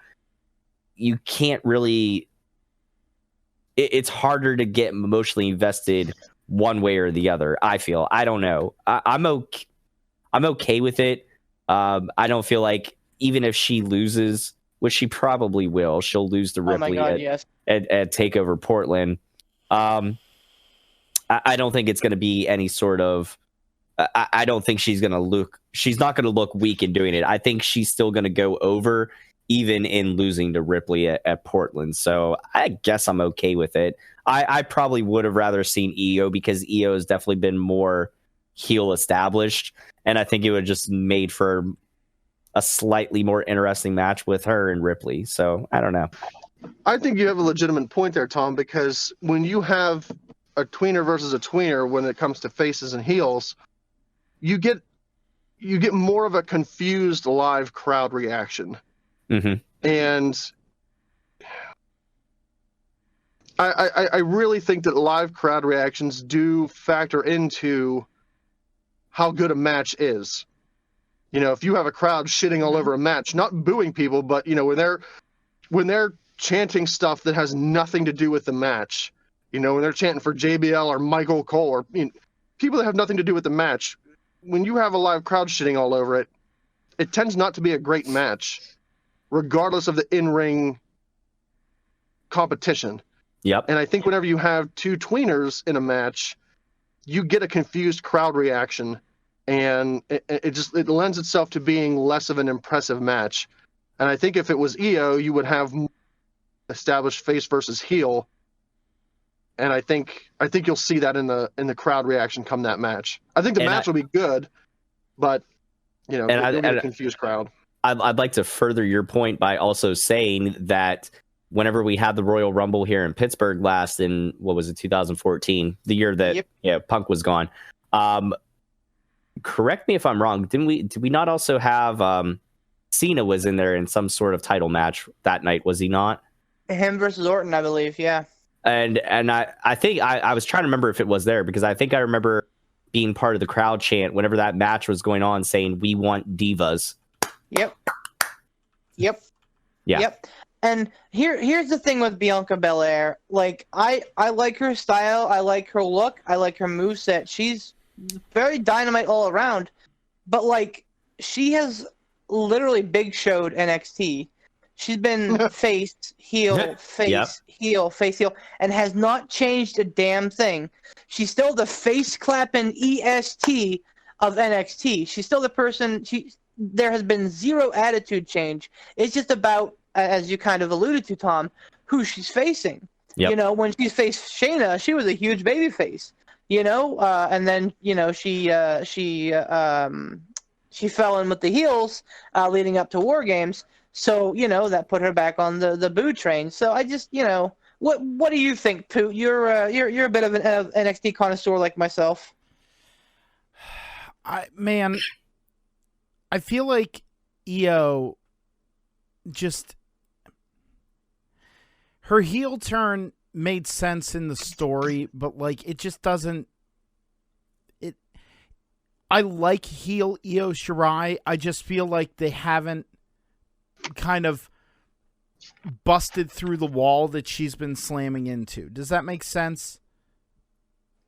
you can't really, it's harder to get emotionally invested one way or the other. I feel. I don't know. I'm okay with it. I don't feel like even if she loses, which she probably will, she'll lose to Ripley at TakeOver Portland. I don't think it's going to be any sort of. I don't think she's going to look. She's not going to look weak in doing it. I think she's still going to go over, even in losing to Ripley at Portland. So I guess I'm okay with it. I probably would have rather seen Io because Io has definitely been more heel established, and I think it would have just made for a slightly more interesting match with her and Ripley. So I don't know. I think you have a legitimate point there, Tom, because when you have a tweener versus a tweener when it comes to faces and heels, you get more of a confused live crowd reaction. Mm-hmm. And I really think that live crowd reactions do factor into how good a match is. If you have a crowd shitting all over a match, not booing people, but when they're chanting stuff that has nothing to do with the match, when they're chanting for JBL or Michael Cole or people that have nothing to do with the match, when you have a live crowd shitting all over it, it tends not to be a great match, regardless of the in-ring competition. Yep. And I think whenever you have two tweeners in a match, you get a confused crowd reaction, and it lends itself to being less of an impressive match. And I think if it was Io, you would have established face versus heel, and I think you'll see that in the crowd reaction come that match. I think the match will be good, but it'll be a confused crowd. I'd like to further your point by also saying that whenever we had the Royal Rumble here in Pittsburgh last in, what was it, 2014, the year that Punk was gone. Correct me if I'm wrong. Did we not also have Cena was in there in some sort of title match that night, was he not? Him versus Orton, I believe, yeah. And I think I was trying to remember if it was there, because I think I remember being part of the crowd chant whenever that match was going on saying, "We want divas." Yep. Yeah. Yep. And here's the thing with Bianca Belair. Like, I like her style. I like her look. I like her moveset. She's very dynamite all around. But, like, she has literally big showed NXT. She's been face, heel, face, heel, face, heel, and has not changed a damn thing. She's still the face-clapping EST of NXT. She's still the person. There has been zero attitude change. It's just about, as you kind of alluded to, Tom, who she's facing. Yep. When she faced Shayna, she was a huge baby face. And then she fell in with the heels leading up to War Games. So that put her back on the boo train. So I just what do you think, Poot? You're a bit of an NXT connoisseur like myself. I feel like Io just, her heel turn made sense in the story, but like it just doesn't. I like heel Io Shirai. I just feel like they haven't kind of busted through the wall that she's been slamming into. Does that make sense?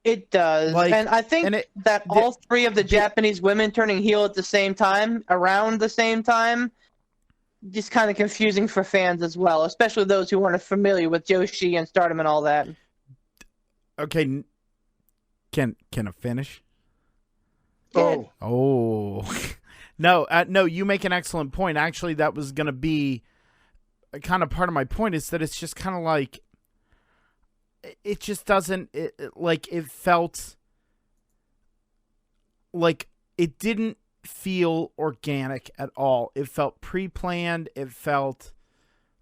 It does. And I think that all three of the Japanese women turning heel at the same time, around the same time, just kind of confusing for fans as well, especially those who weren't familiar with Joshi and Stardom and all that. Okay, can I finish? kid. Oh. No, you make an excellent point. Actually, that was going to be kind of part of my point, is that it's just kind of like, it just doesn't, it felt like it didn't feel organic at all. It felt pre-planned. It felt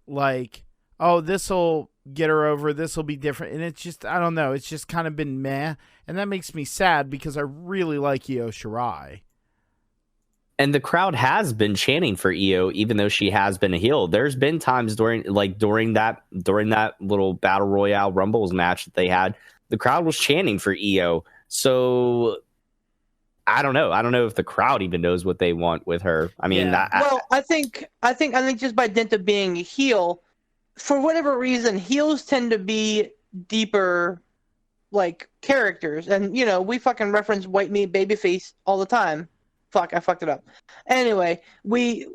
like, oh, this'll get her over, this'll be different. And it's just, I don't know, it's just kind of been meh. And that makes me sad because I really like Io Shirai. And the crowd has been chanting for Io, even though she has been a heel. There's been times during that little Battle Royale Rumbles match that they had, the crowd was chanting for Io. So I don't know. I don't know if the crowd even knows what they want with her. I mean, yeah. I think just by dint of being a heel, for whatever reason, heels tend to be deeper, like, characters. And, you know, we fucking reference white meat babyface all the time. Fuck, I fucked it up. Anyway, we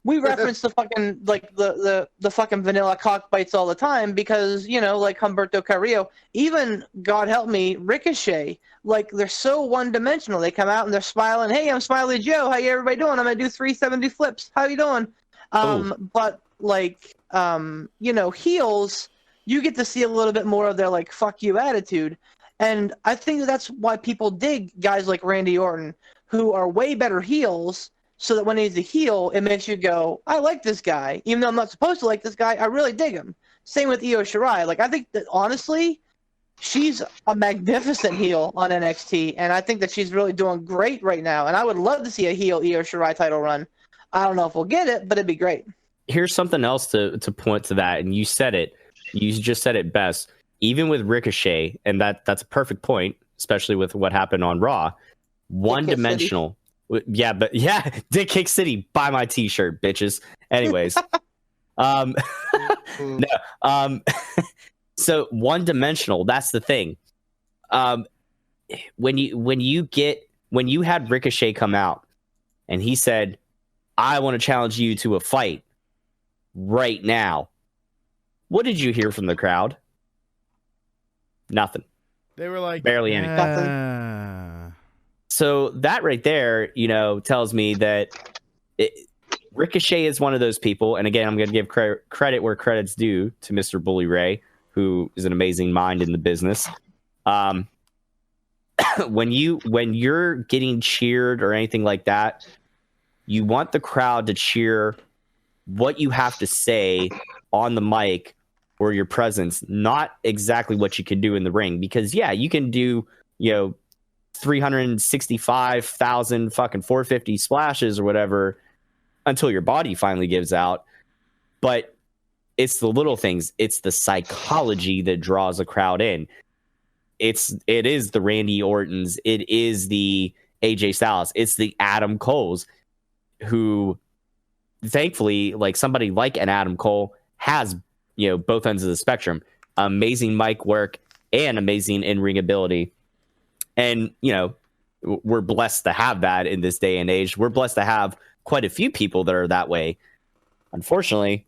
reference the fucking, like, the fucking vanilla cock bites all the time because, you know, like Humberto Carrillo, even, God help me, Ricochet, like, they're so one-dimensional. They come out and they're smiling. Hey, I'm Smiley Joe. How you everybody doing? I'm going to do 370 flips. How you doing? But, like, you know, heels, you get to see a little bit more of their, like, fuck you attitude. And I think that's why people dig guys like Randy Orton, who are way better heels, so that when he's a heel, it makes you go, I like this guy. Even though I'm not supposed to like this guy, I really dig him. Same with Io Shirai. Like, I think that, honestly, she's a magnificent heel on NXT, and I think that she's really doing great right now. And I would love to see a heel Io Shirai title run. I don't know if we'll get it, but it'd be great. Here's something else to point to that, and you said it. You just said it best. Even with Ricochet, and that's a perfect point, especially with what happened on Raw, one-dimensional. Yeah, but yeah, Dick Kick City, buy my t-shirt, bitches. Anyways. So one-dimensional, that's the thing. When you had Ricochet come out and he said, I want to challenge you to a fight right now. What did you hear from the crowd? Nothing. They were like, barely anything. So that right there, you know, tells me that Ricochet is one of those people. And again, I'm going to give credit where credit's due to Mr. Bully Ray, who is an amazing mind in the business. When you're getting cheered or anything like that, you want the crowd to cheer what you have to say on the mic or your presence, not exactly what you can do in the ring. Because yeah, you can do, you know, 365,000 fucking 450 splashes or whatever until your body finally gives out. But it's the little things. It's the psychology that draws a crowd in. It is the Randy Ortons. It is the AJ Styles. It's the Adam Coles, who thankfully, like somebody like an Adam Cole has, you know, both ends of the spectrum. Amazing mic work and amazing in-ring ability. And, you know, we're blessed to have that in this day and age. We're blessed to have quite a few people that are that way. Unfortunately,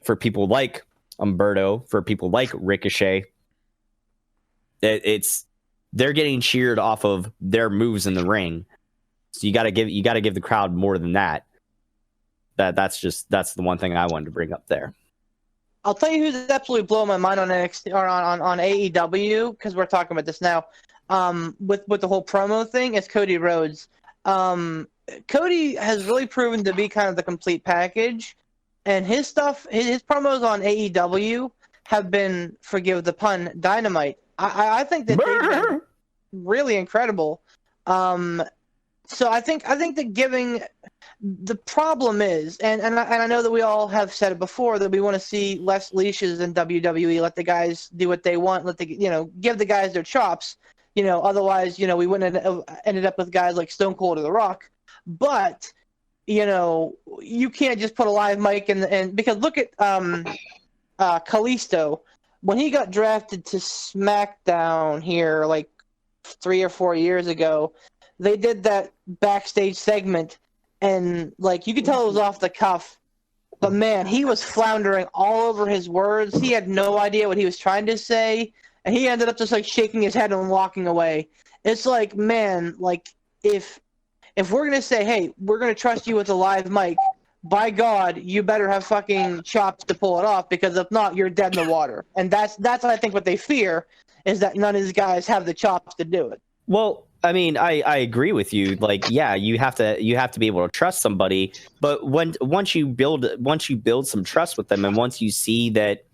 for people like Humberto, for people like Ricochet, they're getting cheered off of their moves in the ring. So you got to give the crowd more than that. That's the one thing I wanted to bring up there. I'll tell you who's absolutely blowing my mind on NXT or on AEW, because we're talking about this now. With the whole promo thing, it's Cody Rhodes. Cody has really proven to be kind of the complete package, and his promos on AEW have been, forgive the pun, dynamite. I think that they've been really incredible. So I think that giving the problem is, and I know that we all have said it before, that we want to see less leashes in WWE. Let the guys do what they want. Give the guys their chops. You know, otherwise, you know, we wouldn't have ended up with guys like Stone Cold or The Rock. But, you know, you can't just put a live mic in because look at Kalisto. When he got drafted to SmackDown here like 3 or 4 years ago, they did that backstage segment, and like you could tell it was off the cuff. But man, he was floundering all over his words. He had no idea what he was trying to say. And he ended up just like shaking his head and walking away. It's like, man, like if if we're gonna say, hey, we're gonna trust you with a live mic, by God, you better have fucking chops to pull it off, because if not, you're dead in the water. And that's I think what they fear is that none of these guys have the chops to do it. Well, I mean, I agree with you. Like, yeah, you have to be able to trust somebody, but once you build some trust with them, and once you see that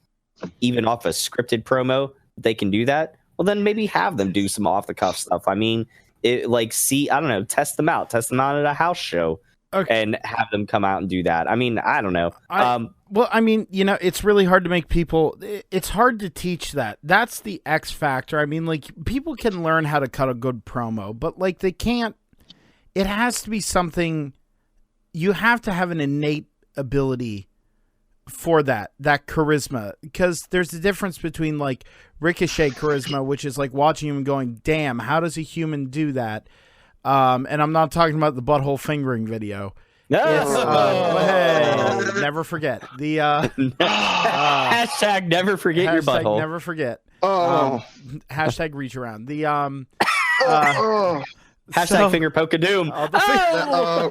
even off a scripted promo they can do that, well, then maybe have them do some off the cuff stuff. I mean, I don't know, test them out at a house show. Okay. And have them come out and do that. I mean, I don't know. Well, I mean, it's really hard to make people. It's hard to teach that. That's the X factor. I mean, like, people can learn how to cut a good promo, but like they can't. It has to be something. You have to have an innate ability for that charisma, because there's a difference between like Ricochet charisma, which is like watching him and going, "Damn, how does a human do that?" And I'm not talking about the butthole fingering video. No. Hey, never forget the hashtag never forget your butthole. Never forget. Hashtag reach around. The hashtag finger poke of doom. All right,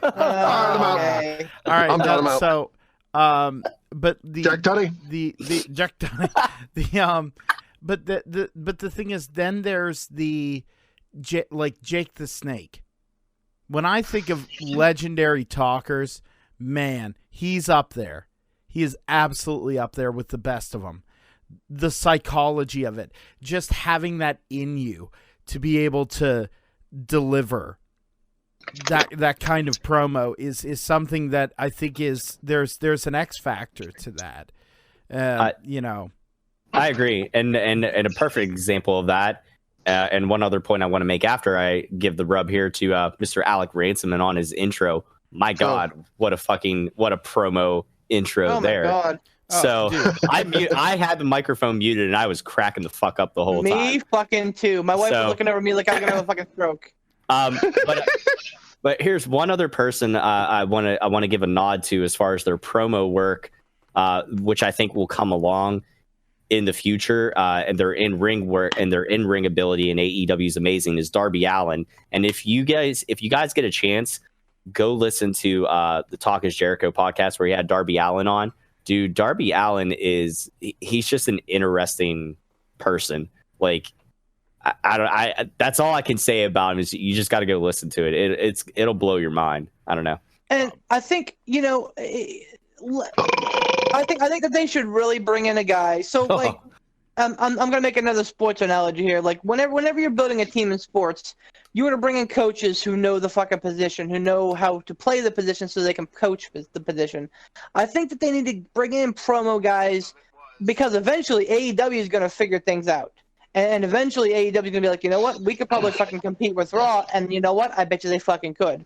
I'm out. So, but the Jack Tunney. the Jack Tunney. But the thing is, then there's the like Jake the Snake. When I think of legendary talkers, man, he's up there. He is absolutely up there with the best of them. The psychology of it, just having that in you to be able to deliver that kind of promo is something that I think is there's an X factor to that. I agree, and a perfect example of that. And one other point I want to make after I give the rub here to Mr. Alec Ransome on his intro. My God, what a promo intro there. Oh my God. So I had the microphone muted and I was cracking the fuck up the whole time. Me fucking too. My wife was looking over me like I was gonna have a fucking stroke. But here's one other person I want to give a nod to as far as their promo work, which I think will come along in the future, and their in-ring work and their in-ring ability in AEW is amazing, is Darby Allin. And if you guys get a chance, go listen to the Talk is Jericho podcast where he had Darby Allin on. Dude, Darby Allin he's just an interesting person. Like, I that's all I can say about him is you just got to go listen to it. It'll blow your mind. I don't know. And I think, I think that they should really bring in a guy. So like, I'm gonna make another sports analogy here. Like whenever you're building a team in sports, you want to bring in coaches who know the fucking position, who know how to play the position, so they can coach the position. I think that they need to bring in promo guys, because eventually AEW is gonna figure things out, and eventually AEW is gonna be like, you know what, we could probably fucking compete with Raw, and you know what, I bet you they fucking could.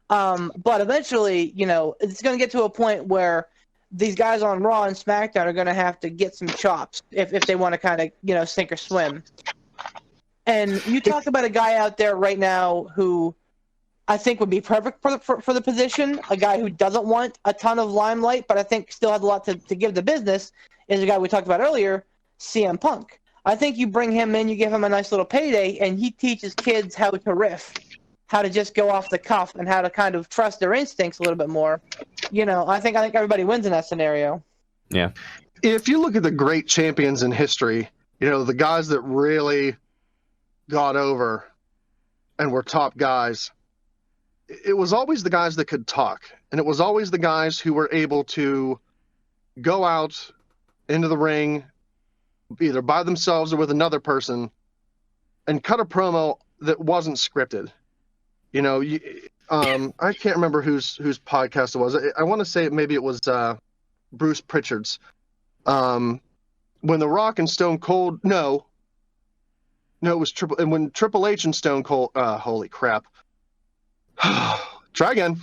But eventually, it's gonna get to a point where these guys on Raw and SmackDown are going to have to get some chops if they want to kind of, sink or swim. And you talk about a guy out there right now who I think would be perfect for the position, a guy who doesn't want a ton of limelight, but I think still has a lot to give the business, is a guy we talked about earlier, CM Punk. I think you bring him in, you give him a nice little payday, and he teaches kids how to riff, how to just go off the cuff, and how to kind of trust their instincts a little bit more. I think everybody wins in that scenario. Yeah. If you look at the great champions in history, the guys that really got over and were top guys, it was always the guys that could talk. And it was always the guys who were able to go out into the ring, either by themselves or with another person, and cut a promo that wasn't scripted. I can't remember whose podcast it was. I want to say maybe it was Bruce Pritchard's. When The Rock and Stone Cold, no, it was when Triple H and Stone Cold, holy crap. Try again.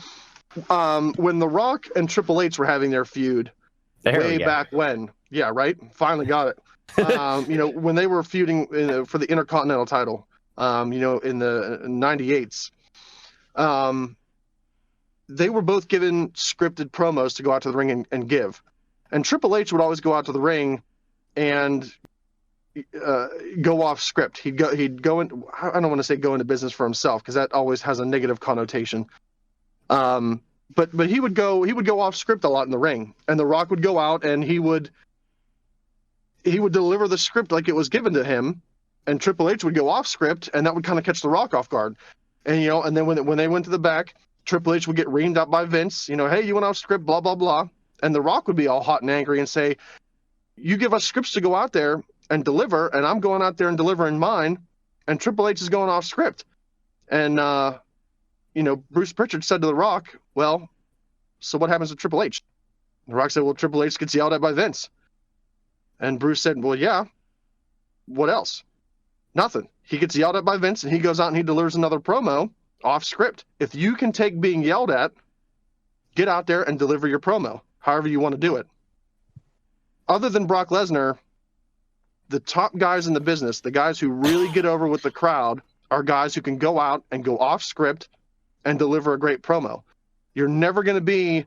When The Rock and Triple H were having their feud, way back when. Yeah, right? Finally got it. When they were feuding for the Intercontinental title, in the 98s. They were both given scripted promos to go out to the ring and give. And Triple H would always go out to the ring and, go off script. He'd go in. I don't want to say go into business for himself because that always has a negative connotation. But he would go off script a lot in the ring, and The Rock would go out and he would deliver the script like it was given to him, and Triple H would go off script, and that would kind of catch The Rock off guard. And and then when they went to the back, Triple H would get reamed up by Vince. Hey, you went off script, blah blah blah, and The Rock would be all hot and angry and say, "You give us scripts to go out there and deliver, and I'm going out there and delivering mine, and Triple H is going off script." And Bruce Pritchard said to The Rock, "Well, so what happens to Triple H?" The Rock said, "Well, Triple H gets yelled at by Vince." And Bruce said, "Well, yeah. What else?" "Nothing. He gets yelled at by Vince, and he goes out and he delivers another promo off script. If you can take being yelled at, get out there and deliver your promo, however you want to do it." Other than Brock Lesnar, the top guys in the business, the guys who really get over with the crowd, are guys who can go out and go off script and deliver a great promo. You're never going to be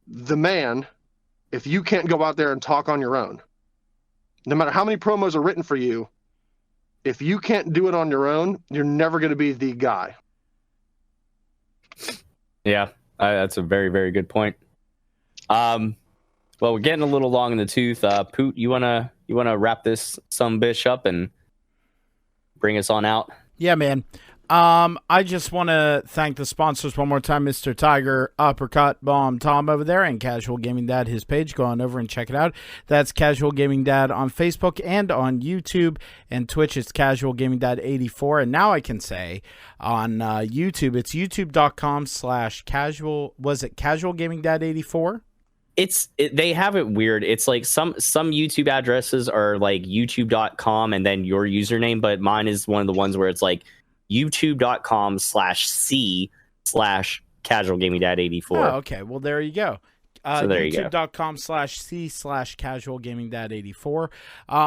the man if you can't go out there and talk on your own. No matter how many promos are written for you, if you can't do it on your own, you're never going to be the guy. Yeah, that's a very, very good point. Well, we're getting a little long in the tooth. Poot, you wanna wrap this sumbitch up and bring us on out? Yeah, man. I just want to thank the sponsors one more time, Mr. Tiger, Uppercut, Bomb, Tom over there, and Casual Gaming Dad, his page. Go on over and check it out. That's Casual Gaming Dad on Facebook and on YouTube and Twitch. It's Casual Gaming Dad 84. And now I can say on YouTube, it's youtube.com/casual. Was it Casual Gaming Dad 84? They have it weird. It's like some YouTube addresses are like youtube.com and then your username, but mine is one of the ones where it's like youtube.com/c/casual gaming dad 84. Oh, okay. Well, there you go. So there you go. youtube.com/c/casual gaming dad 84.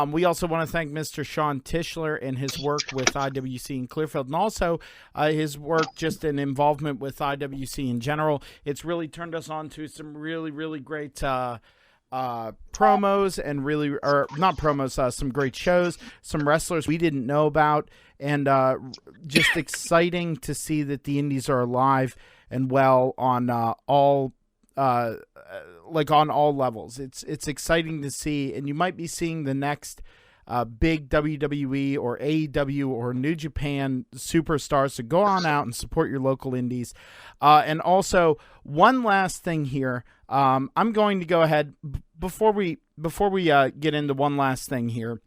We also want to thank Mr. Sean Tischler and his work with IWC in Clearfield, and also his work just in involvement with IWC in general. It's really turned us on to some really, really great promos and some great shows, some wrestlers we didn't know about, and just exciting to see that the indies are alive and well on all levels. It's exciting to see, and you might be seeing the next big WWE or AEW or New Japan superstars. So go on out and support your local indies. And also, one last thing here. I'm going to go ahead before we get into one last thing here.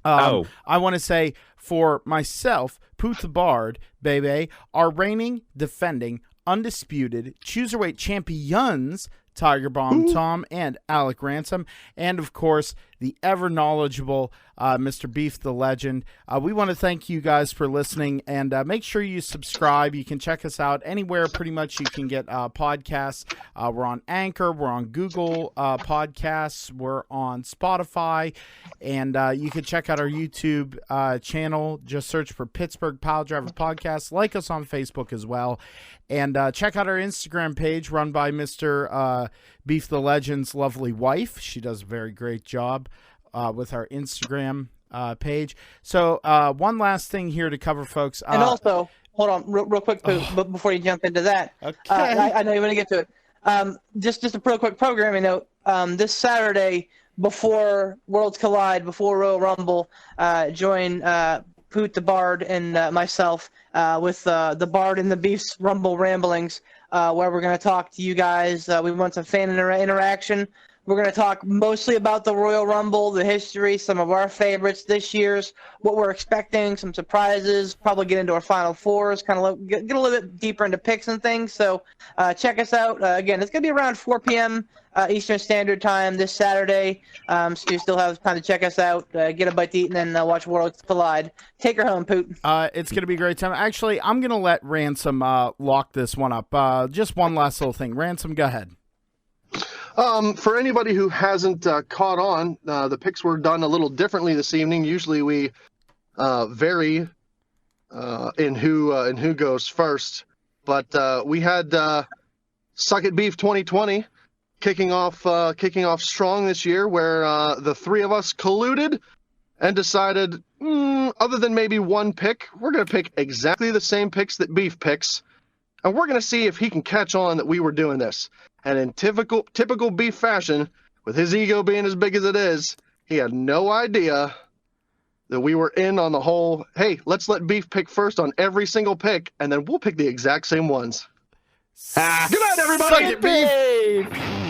I want to say for myself, Poot the Bard, baby, our reigning, defending, undisputed Cruiserweight champions, Tiger Bomb Tom and Alec Ransom, and of course the ever knowledgeable Mr. Beef the Legend. We want to thank you guys for listening, and make sure you subscribe. You can check us out anywhere pretty much you can get podcasts. We're on Anchor, we're on Google Podcasts, we're on Spotify, and you can check out our YouTube channel. Just search for Pittsburgh Piledriver Podcast. Like us on Facebook as well, and check out our Instagram page run by Mr. Beef the Legend's lovely wife. She does a very great job with our Instagram page. So one last thing here to cover, folks. And also, hold on real quick, before you jump into that. Okay. I know you want to get to it. Just a real quick programming note. This Saturday, before Worlds Collide, before Royal Rumble, join Poot the Bard and myself with the Bard and the Beef's Rumble Ramblings, where we're going to talk to you guys. We want some fan interaction. We're going to talk mostly about the Royal Rumble, the history, some of our favorites this year's, what we're expecting, some surprises, probably get into our Final Fours, kind of get a little bit deeper into picks and things. So check us out. Again, it's going to be around 4 p.m. Eastern Standard Time this Saturday. So you still have time to check us out, get a bite to eat, and then watch Worlds Collide. Take her home, Poot. It's going to be a great time. Actually, I'm going to let Ransom lock this one up. Just one last little thing. Ransom, go ahead. For anybody who hasn't caught on, the picks were done a little differently this evening. Usually we vary in who goes first, but we had Suck It Beef 2020 kicking off strong this year, where the three of us colluded and decided, other than maybe one pick, we're going to pick exactly the same picks that Beef picks, and we're going to see if he can catch on that we were doing this. And in typical Beef fashion, with his ego being as big as it is, he had no idea that we were in on the whole, hey, let's let Beef pick first on every single pick, and then we'll pick the exact same ones. Good night, everybody. Suck it, Beef.